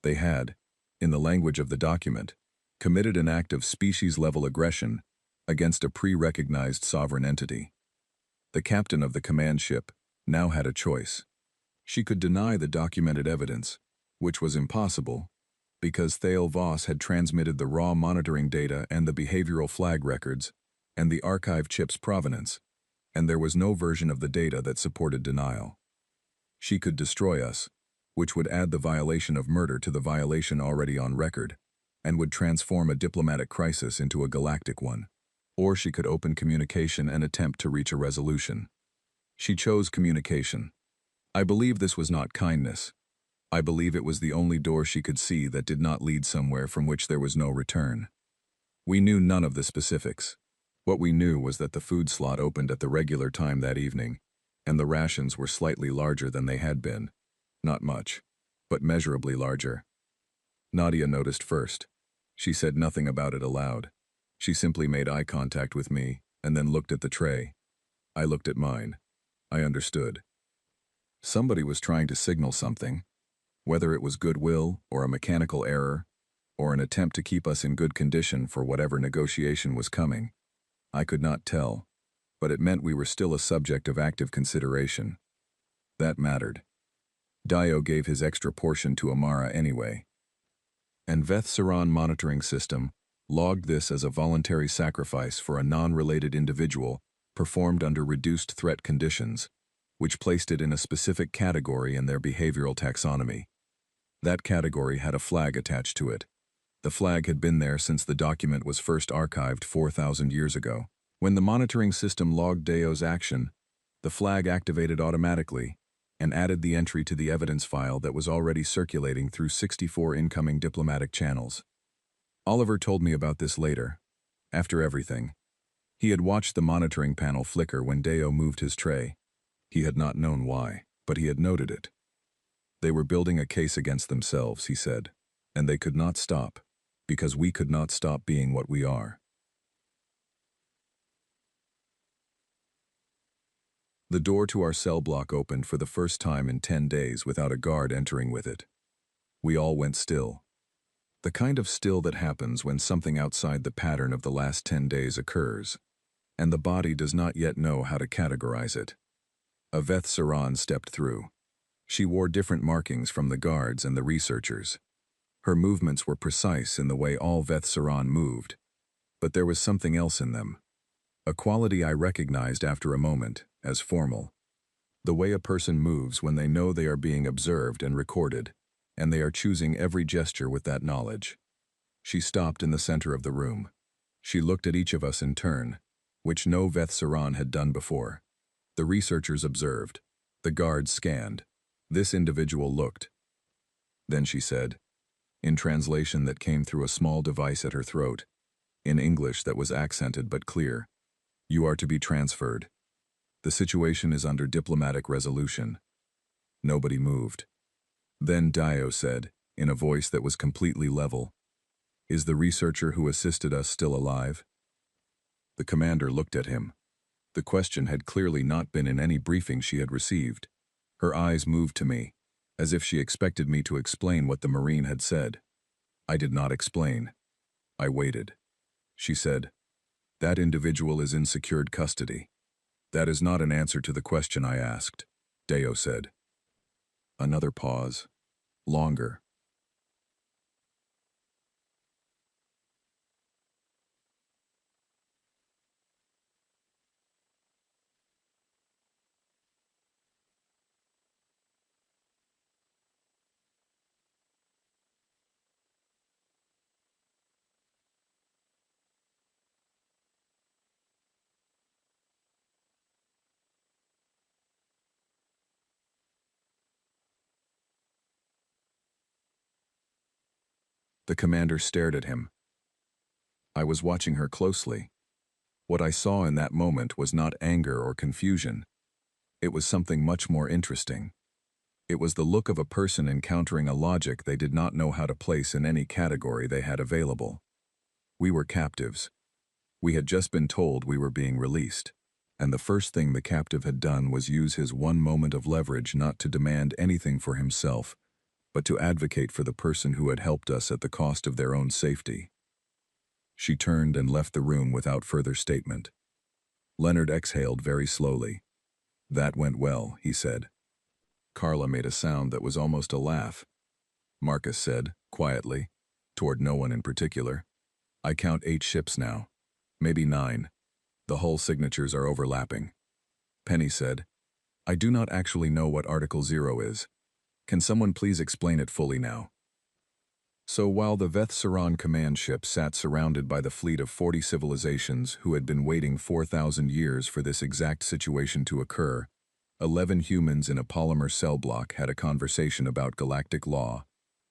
They had, in the language of the document, committed an act of species-level aggression against a pre-recognized sovereign entity. The captain of the command ship now had a choice. She could deny the documented evidence, which was impossible, because Thale Voss had transmitted the raw monitoring data and the behavioral flag records, and the archive chip's provenance, and there was no version of the data that supported denial. She could destroy us, which would add the violation of murder to the violation already on record, and would transform a diplomatic crisis into a galactic one. Or she could open communication and attempt to reach a resolution. She chose communication. I believe this was not kindness. I believe it was the only door she could see that did not lead somewhere from which there was no return. We knew none of the specifics. What we knew was that the food slot opened at the regular time that evening, and the rations were slightly larger than they had been. Not much, but measurably larger. Nadia noticed first. She said nothing about it aloud. She simply made eye contact with me and then looked at the tray. I looked at mine. I understood. Somebody was trying to signal something, whether it was goodwill or a mechanical error, or an attempt to keep us in good condition for whatever negotiation was coming. I could not tell, but it meant we were still a subject of active consideration. That mattered. Dio gave his extra portion to Amara anyway. And Veth Saran monitoring system logged this as a voluntary sacrifice for a non-related individual performed under reduced threat conditions, which placed it in a specific category in their behavioral taxonomy. That category had a flag attached to it. The flag had been there since the document was first archived 4,000 years ago. When the monitoring system logged Dio's action, the flag activated automatically and added the entry to the evidence file that was already circulating through 64 incoming diplomatic channels. Oliver told me about this later, after everything. He had watched the monitoring panel flicker when Dio moved his tray. He had not known why, but he had noted it. They were building a case against themselves, he said, and they could not stop, because we could not stop being what we are. The door to our cell block opened for the first time in 10 days without a guard entering with it. We all went still. The kind of still that happens when something outside the pattern of the last 10 days occurs, and the body does not yet know how to categorize it. A Veth Saran stepped through. She wore different markings from the guards and the researchers. Her movements were precise in the way all Veth Saran moved, but there was something else in them. A quality I recognized after a moment as formal. The way a person moves when they know they are being observed and recorded, and they are choosing every gesture with that knowledge. She stopped in the center of the room. She looked at each of us in turn, which no Veth Saran had done before. The researchers observed. The guards scanned. This individual looked. Then she said, in translation that came through a small device at her throat, in English that was accented but clear, "You are to be transferred. The situation is under diplomatic resolution." Nobody moved. Then Dio said, in a voice that was completely level, "Is the researcher who assisted us still alive?" The commander looked at him. The question had clearly not been in any briefing she had received. Her eyes moved to me, as if she expected me to explain what the Marine had said. I did not explain. I waited. She said, "That individual is in secured custody." "That is not an answer to the question I asked," Dio said. Another pause. Longer. The commander stared at him. I was watching her closely. What I saw in that moment was not anger or confusion. It was something much more interesting. It was the look of a person encountering a logic they did not know how to place in any category they had available. We were captives. We had just been told we were being released, and the first thing the captive had done was use his one moment of leverage not to demand anything for himself, but to advocate for the person who had helped us at the cost of their own safety. She turned and left the room without further statement. Leonard exhaled very slowly. "That went well," he said. Carla made a sound that was almost a laugh. Marcus said, quietly, toward no one in particular, "I count 8 ships now. Maybe 9. The hull signatures are overlapping." Penny said, I do not actually know what Article 0 is. Can someone please explain it fully now? So while the Veth Saran command ship sat surrounded by the fleet of 40 civilizations who had been waiting 4,000 years for this exact situation to occur, 11 humans in a polymer cell block had a conversation about galactic law,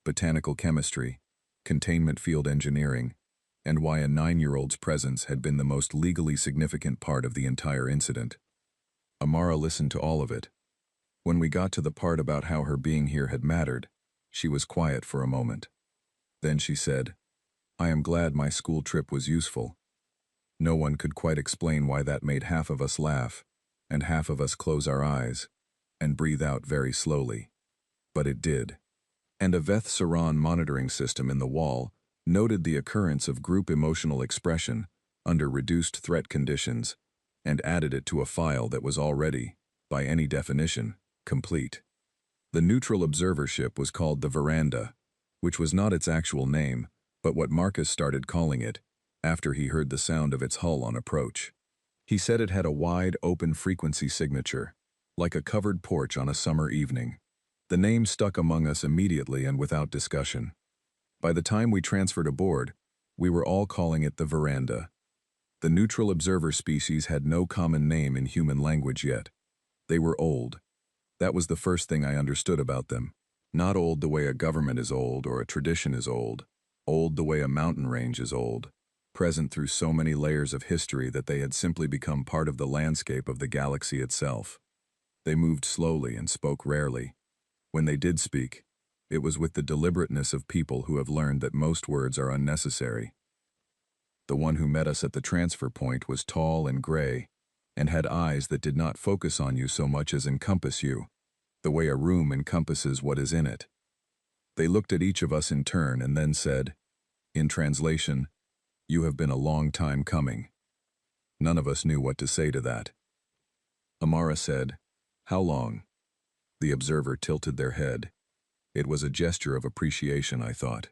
botanical chemistry, containment field engineering, and why a 9-year-old's presence had been the most legally significant part of the entire incident. Amara listened to all of it. When we got to the part about how her being here had mattered, she was quiet for a moment. Then she said, "I am glad my school trip was useful." No one could quite explain why that made half of us laugh, and half of us close our eyes, and breathe out very slowly. But it did. And a Veth Saran monitoring system in the wall noted the occurrence of group emotional expression under reduced threat conditions, and added it to a file that was already, by any definition, complete. The neutral observer ship was called the Veranda, which was not its actual name, but what Marcus started calling it, after he heard the sound of its hull on approach. He said it had a wide, open frequency signature, like a covered porch on a summer evening. The name stuck among us immediately and without discussion. By the time we transferred aboard, we were all calling it the Veranda. The neutral observer species had no common name in human language yet. They were old. That was the first thing I understood about them. Not old the way a government is old or a tradition is old the way a mountain range is old, present through so many layers of history that they had simply become part of the landscape of the galaxy itself. They moved slowly and spoke rarely. When they did speak, it was with the deliberateness of people who have learned that most words are unnecessary. The one who met us at the transfer point was tall and gray, and had eyes that did not focus on you so much as encompass you, the way a room encompasses what is in it. They looked at each of us in turn and then said, in translation, "You have been a long time coming." None of us knew what to say to that. Amara said, "How long?" The observer tilted their head. It was a gesture of appreciation, I thought.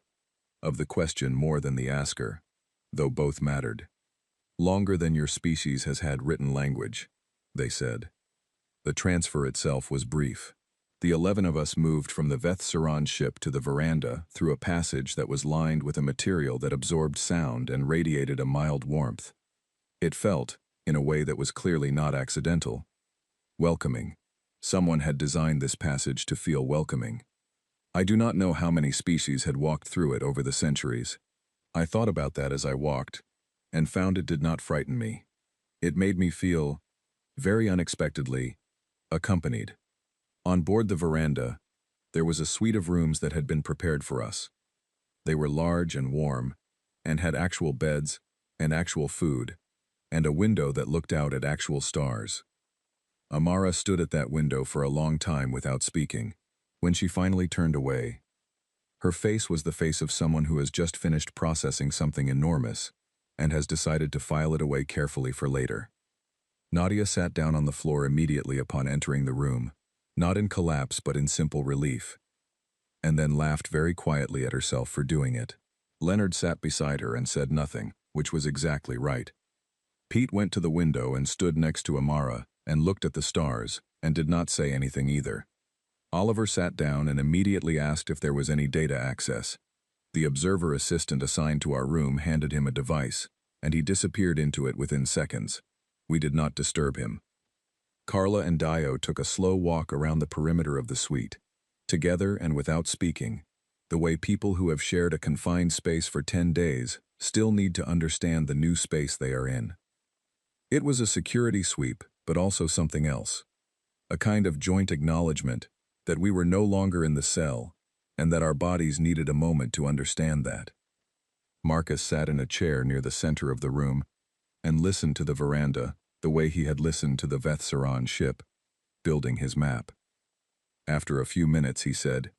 Of the question more than the asker, though both mattered. "Longer than your species has had written language," they said. The transfer itself was brief. The 11 of us moved from the Veth Saran ship to the Veranda through a passage that was lined with a material that absorbed sound and radiated a mild warmth. It felt, in a way that was clearly not accidental, welcoming. Someone had designed this passage to feel welcoming. I do not know how many species had walked through it over the centuries. I thought about that as I walked, and found it did not frighten me. It made me feel, very unexpectedly, accompanied. On board the Veranda, there was a suite of rooms that had been prepared for us. They were large and warm, and had actual beds, and actual food, and a window that looked out at actual stars. Amara stood at that window for a long time without speaking. When she finally turned away, her face was the face of someone who has just finished processing something enormous, and has decided to file it away carefully for later. Nadia sat down on the floor immediately upon entering the room, not in collapse but in simple relief, and then laughed very quietly at herself for doing it. Leonard sat beside her and said nothing, which was exactly right. Pete went to the window and stood next to Amara and looked at the stars and did not say anything either. Oliver sat down and immediately asked if there was any data access. The observer assistant assigned to our room handed him a device, and he disappeared into it within seconds. We did not disturb him. Carla and Dio took a slow walk around the perimeter of the suite, together and without speaking, the way people who have shared a confined space for 10 days still need to understand the new space they are in. It was a security sweep, but also something else. A kind of joint acknowledgement that we were no longer in the cell, and that our bodies needed a moment to understand that. Marcus sat in a chair near the center of the room and listened to the Veranda the way he had listened to the Veth Saran ship, building his map. After a few minutes, he said,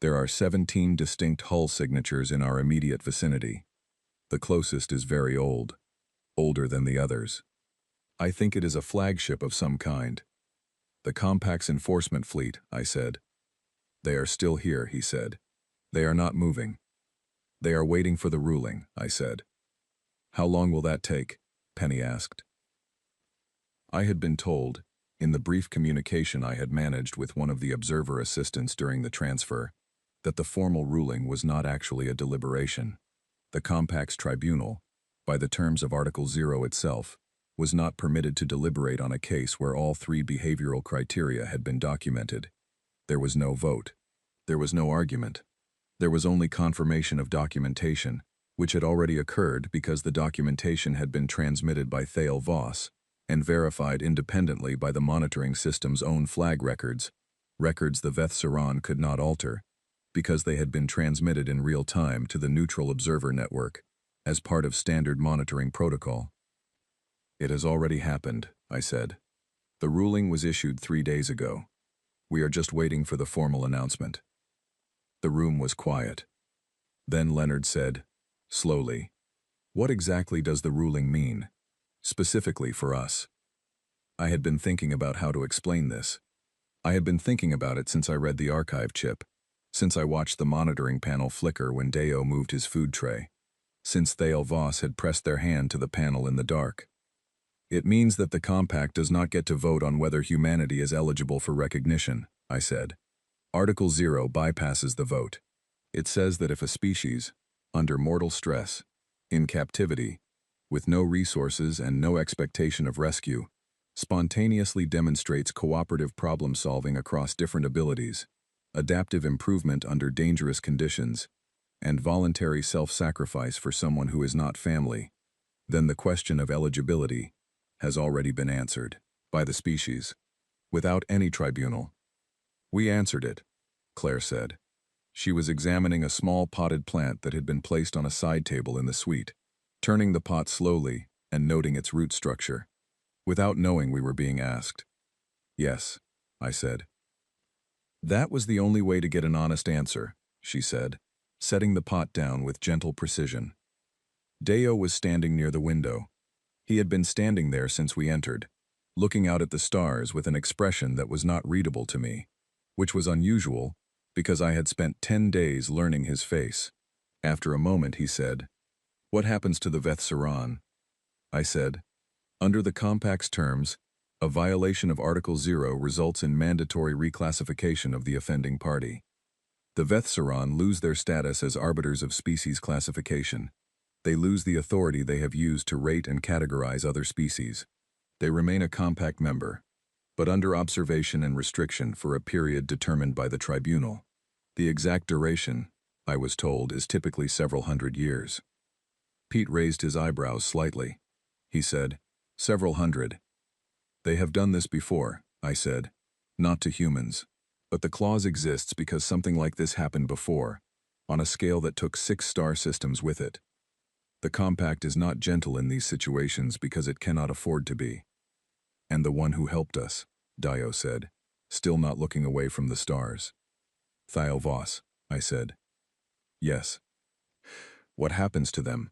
"There are 17 distinct hull signatures in our immediate vicinity. The closest is very old, older than the others. I think it is a flagship of some kind." "The Compact's enforcement fleet," I said. "They are still here," he said. "They are not moving." "They are waiting for the ruling," I said. "How long will that take?" Penny asked. I had been told, in the brief communication I had managed with one of the observer assistants during the transfer, that the formal ruling was not actually a deliberation. The Compact's tribunal, by the terms of Article 0 itself, was not permitted to deliberate on a case where all three behavioral criteria had been documented. There was no vote. There was no argument. There was only confirmation of documentation, which had already occurred because the documentation had been transmitted by Thale Voss and verified independently by the monitoring system's own flag records, records the Veth Saran could not alter, because they had been transmitted in real time to the neutral observer network as part of standard monitoring protocol. It has already happened, I said. The ruling was issued 3 days ago. We are just waiting for the formal announcement. The room was quiet. Then Leonard said, slowly, "What exactly does the ruling mean, specifically for us?" I had been thinking about how to explain this. I had been thinking about it since I read the archive chip, since I watched the monitoring panel flicker when Deo moved his food tray, since Thale Voss had pressed their hand to the panel in the dark. It means that the Compact does not get to vote on whether humanity is eligible for recognition, I said. Article 0 bypasses the vote. It says that if a species, under mortal stress, in captivity, with no resources and no expectation of rescue, spontaneously demonstrates cooperative problem-solving across different abilities, adaptive improvement under dangerous conditions, and voluntary self-sacrifice for someone who is not family, then the question of eligibility has already been answered by the species, without any tribunal. We answered it, Claire said. She was examining a small potted plant that had been placed on a side table in the suite, turning the pot slowly and noting its root structure, without knowing we were being asked. Yes, I said. That was the only way to get an honest answer, she said, setting the pot down with gentle precision. Deo was standing near the window. He had been standing there since we entered, looking out at the stars with an expression that was not readable to me, which was unusual because I had spent 10 days learning his face. After a moment, he said, "What happens to the Veth Saran?" I said, "Under the Compact's terms, a violation of Article 0 results in mandatory reclassification of the offending party. The Veth Saran lose their status as arbiters of species classification. They lose the authority they have used to rate and categorize other species. They remain a Compact member, but under observation and restriction for a period determined by the tribunal. The exact duration, I was told, is typically several hundred years." Pete raised his eyebrows slightly. He said, "Several hundred." "They have done this before," I said. "Not to humans. But the clause exists because something like this happened before, on a scale that took 6 star systems with it. The Compact is not gentle in these situations because it cannot afford to be." "And the one who helped us," Dio said, still not looking away from the stars. "Thale Voss," I said. "Yes." "What happens to them?"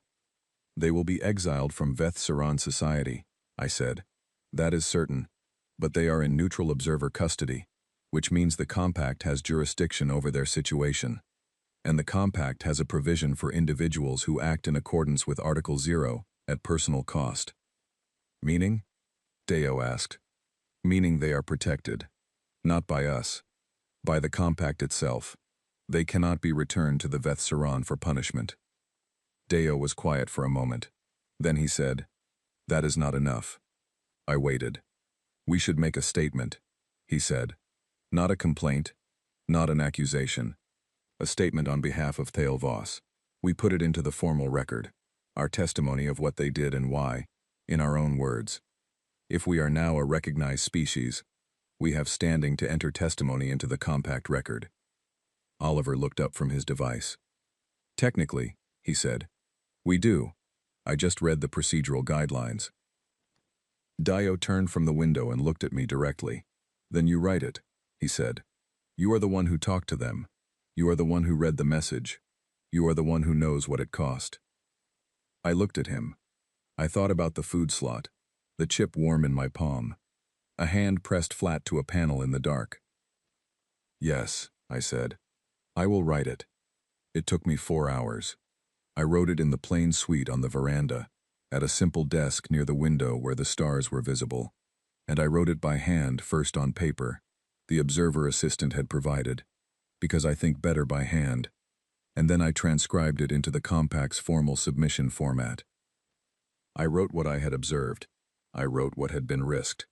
"They will be exiled from Veth Saran society," I said. "That is certain, but they are in neutral observer custody, which means the Compact has jurisdiction over their situation. And the Compact has a provision for individuals who act in accordance with Article 0 at personal cost." "Meaning?" Deo asked. "Meaning they are protected. Not by us. By the Compact itself. They cannot be returned to the Veth Saran for punishment." Deo was quiet for a moment. Then he said, "That is not enough." I waited. "We should make a statement," he said. "Not a complaint, not an accusation. A statement on behalf of Thale Voss. We put it into the formal record, our testimony of what they did and why, in our own words. If we are now a recognized species, we have standing to enter testimony into the Compact record." Oliver looked up from his device. "Technically," he said, "we do. I just read the procedural guidelines." Dio turned from the window and looked at me directly. "Then you write it," he said. "You are the one who talked to them. You are the one who read the message. You are the one who knows what it cost." I looked at him. I thought about the food slot, the chip warm in my palm, a hand pressed flat to a panel in the dark. "Yes," I said. "I will write it." It took me 4 hours. I wrote it in the plain suite on the veranda, at a simple desk near the window where the stars were visible, and I wrote it by hand, first on paper. The observer assistant had provided, because I think better by hand, and then I transcribed it into the compact's formal submission format. I wrote what I had observed. I wrote what had been risked.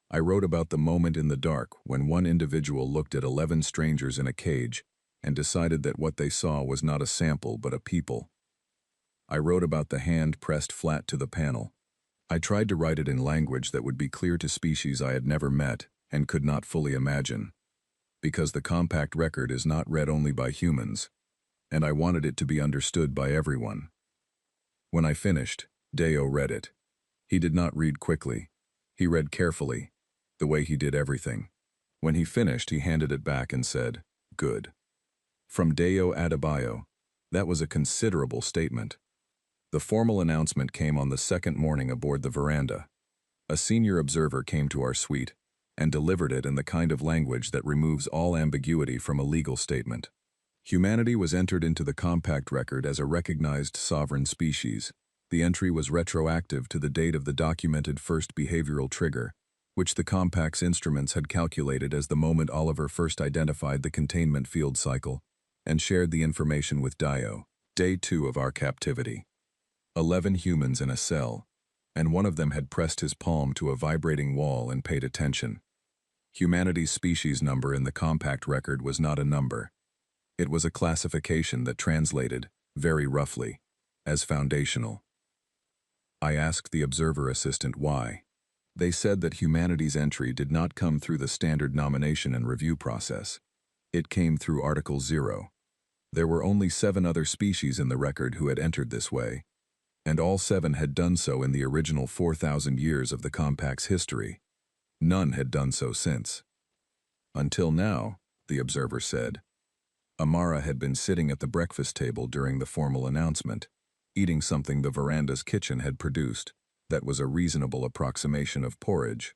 I wrote about the moment in the dark when one individual looked at 11 strangers in a cage and decided that what they saw was not a sample but a people. I wrote about the hand pressed flat to the panel. I tried to write it in language that would be clear to species I had never met and could not fully imagine, because the compact record is not read only by humans, and I wanted it to be understood by everyone. When I finished, Deo read it. He did not read quickly. He read carefully, the way he did everything. When he finished, he handed it back and said, "Good." From Deo Adebayo, that was a considerable statement. The formal announcement came on the second morning aboard the veranda. A senior observer came to our suite and delivered it in the kind of language that removes all ambiguity from a legal statement. Humanity was entered into the compact record as a recognized sovereign species. The entry was retroactive to the date of the documented first behavioral trigger, which the compact's instruments had calculated as the moment Oliver first identified the containment field cycle and shared the information with Dio. Day 2 of our captivity. 11 humans in a cell, and one of them had pressed his palm to a vibrating wall and paid attention. Humanity's species number in the compact record was not a number. It was a classification that translated, very roughly, as foundational. I asked the observer assistant why. They said that humanity's entry did not come through the standard nomination and review process. It came through Article 0. There were only 7 other species in the record who had entered this way, and all 7 had done so in the original 4,000 years of the compact's history. None had done so since. Until now, the observer said. Amara had been sitting at the breakfast table during the formal announcement, eating something the veranda's kitchen had produced that was a reasonable approximation of porridge.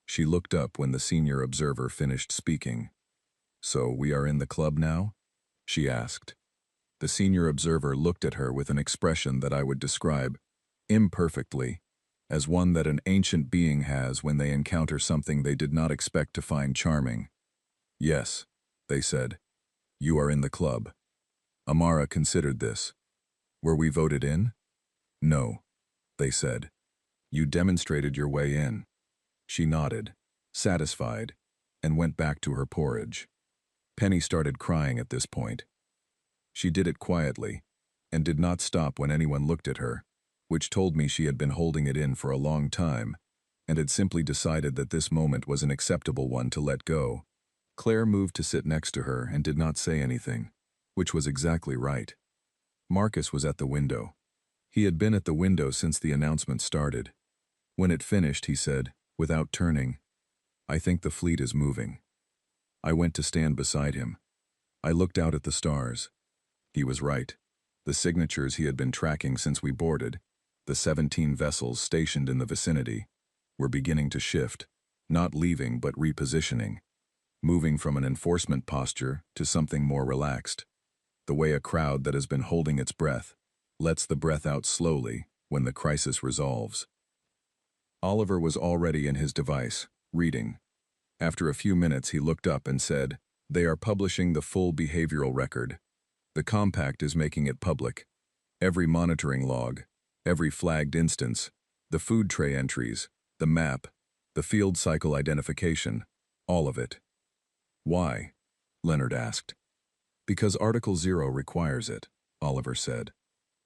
She looked up when the senior observer finished speaking. "So we are in the club now?" she asked. The senior observer looked at her with an expression that I would describe, imperfectly, as one that an ancient being has when they encounter something they did not expect to find charming. "Yes," they said. "You are in the club." Amara considered this. "Were we voted in?" "No," they said. "You demonstrated your way in." She nodded, satisfied, and went back to her porridge. Penny started crying at this point. She did it quietly, and did not stop when anyone looked at her, which told me she had been holding it in for a long time, and had simply decided that this moment was an acceptable one to let go. Claire moved to sit next to her and did not say anything, which was exactly right. Marcus was at the window. He had been at the window since the announcement started. When it finished, he said, without turning, "I think the fleet is moving." I went to stand beside him. I looked out at the stars. He was right. The signatures he had been tracking since we boarded, the 17 vessels stationed in the vicinity, were beginning to shift, not leaving but repositioning, moving from an enforcement posture to something more relaxed, the way a crowd that has been holding its breath lets the breath out slowly when the crisis resolves. Oliver was already in his device, reading. After a few minutes he looked up and said, "They are publishing the full behavioral record. The compact is making it public. Every monitoring log, every flagged instance, the food tray entries, the map, the field cycle identification, all of it." "Why?" Leonard asked. "Because Article 0 requires it," Oliver said.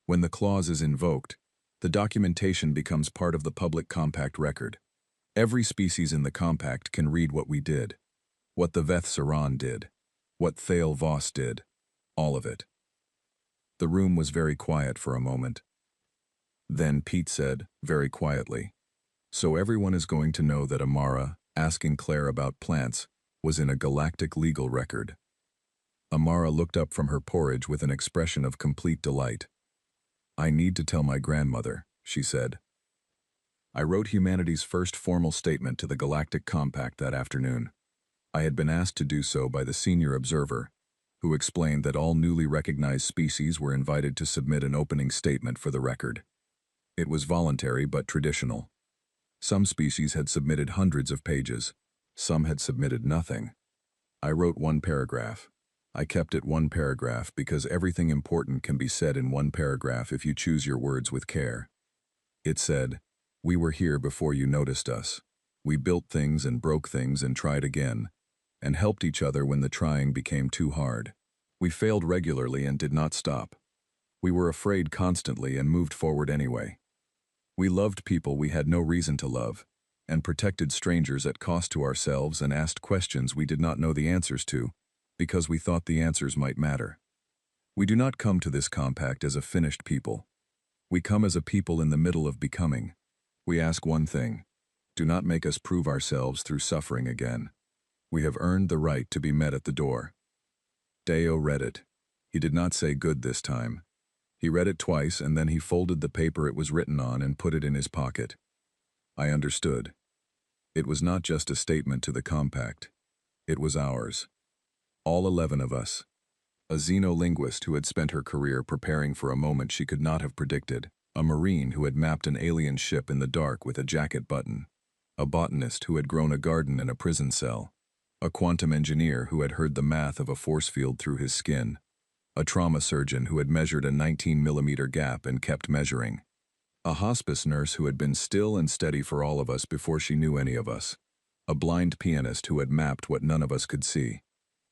"When the clause is invoked, the documentation becomes part of the public compact record. Every species in the compact can read what we did, what the Veth Saran did, what Thale Voss did, all of it." The room was very quiet for a moment. Then Pete said, very quietly, "So everyone is going to know that Amara, asking Claire about plants, was in a galactic legal record." Amara looked up from her porridge with an expression of complete delight. "I need to tell my grandmother," she said. I wrote humanity's first formal statement to the Galactic Compact that afternoon. I had been asked to do so by the senior observer, who explained that all newly recognized species were invited to submit an opening statement for the record. It was voluntary but traditional. Some species had submitted hundreds of pages. Some had submitted nothing. I wrote one paragraph. I kept it one paragraph because everything important can be said in one paragraph if you choose your words with care. It said, "We were here before you noticed us. We built things and broke things and tried again, and helped each other when the trying became too hard. We failed regularly and did not stop. We were afraid constantly and moved forward anyway. We loved people we had no reason to love, and protected strangers at cost to ourselves and asked questions we did not know the answers to, because we thought the answers might matter. We do not come to this compact as a finished people. We come as a people in the middle of becoming. We ask one thing: do not make us prove ourselves through suffering again. We have earned the right to be met at the door." Deo read it. He did not say good this time. He read it twice and then he folded the paper it was written on and put it in his pocket. I understood. It was not just a statement to the compact. It was ours. All 11 of us. A xenolinguist who had spent her career preparing for a moment she could not have predicted. A marine who had mapped an alien ship in the dark with a jacket button. A botanist who had grown a garden in a prison cell. A quantum engineer who had heard the math of a force field through his skin. A trauma surgeon who had measured a 19-millimeter gap and kept measuring. A hospice nurse who had been still and steady for all of us before she knew any of us. A blind pianist who had mapped what none of us could see.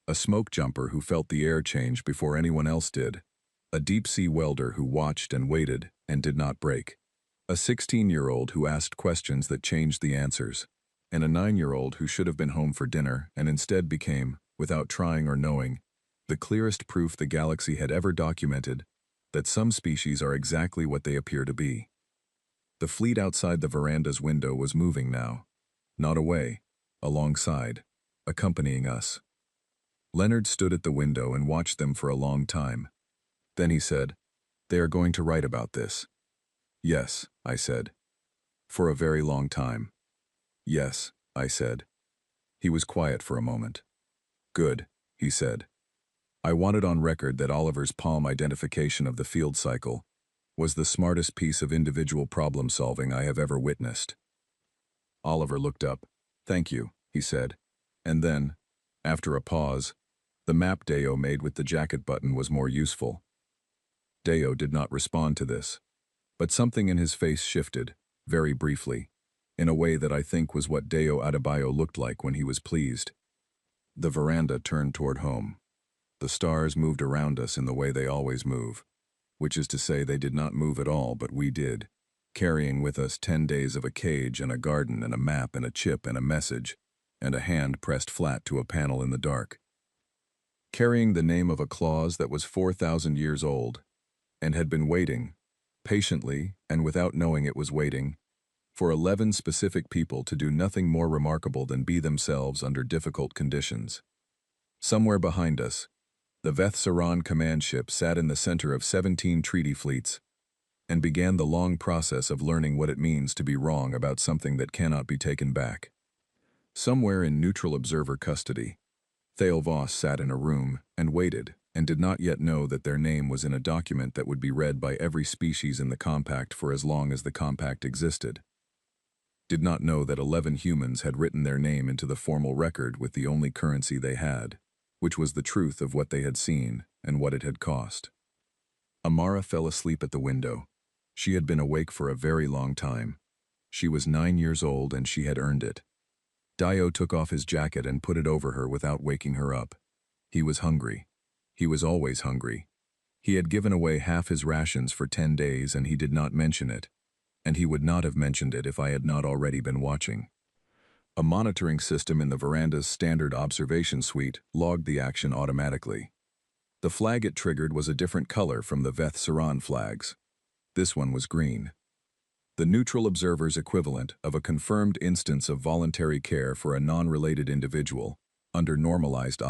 A smoke jumper who felt the air change before anyone else did. A deep-sea welder who watched and waited and did not break. A 16-year-old who asked questions that changed the answers. And a 9-year-old who should have been home for dinner and instead became, without trying or knowing, the clearest proof the galaxy had ever documented that some species are exactly what they appear to be. The fleet outside the veranda's window was moving now. Not away, alongside, accompanying us. Leonard stood at the window and watched them for a long time. Then he said, "They are going to write about this." "Yes," I said. "For a very long time." "Yes," I said. He was quiet for a moment. "Good," he said. I wanted on record that Oliver's palm identification of the field cycle was the smartest piece of individual problem-solving I have ever witnessed. Oliver looked up. "Thank you," he said. And then, after a pause, the map Deo made with the jacket button was more useful. Deo did not respond to this, but something in his face shifted, very briefly, in a way that I think was what Deo Adebayo looked like when he was pleased. The veranda turned toward home. The stars moved around us in the way they always move, which is to say they did not move at all, but we did, carrying with us 10 days of a cage and a garden and a map and a chip and a message, and a hand pressed flat to a panel in the dark. Carrying the name of a clause that was 4,000 years old, and had been waiting, patiently and without knowing it was waiting, for 11 specific people to do nothing more remarkable than be themselves under difficult conditions. Somewhere behind us, the Veth Saran command ship sat in the center of 17 treaty fleets and began the long process of learning what it means to be wrong about something that cannot be taken back. Somewhere in neutral observer custody, Thale Voss sat in a room and waited and did not yet know that their name was in a document that would be read by every species in the compact for as long as the compact existed. Did not know that 11 humans had written their name into the formal record with the only currency they had, which was the truth of what they had seen and what it had cost. Amara fell asleep at the window. She had been awake for a very long time. She was 9 years old and she had earned it. Dio took off his jacket and put it over her without waking her up. He was hungry. He was always hungry. He had given away half his rations for 10 days and he did not mention it. And he would not have mentioned it if I had not already been watching. A monitoring system in the veranda's standard observation suite logged the action automatically. The flag it triggered was a different color from the Veth Saran flags. This one was green. The neutral observer's equivalent of a confirmed instance of voluntary care for a non-related individual under normalized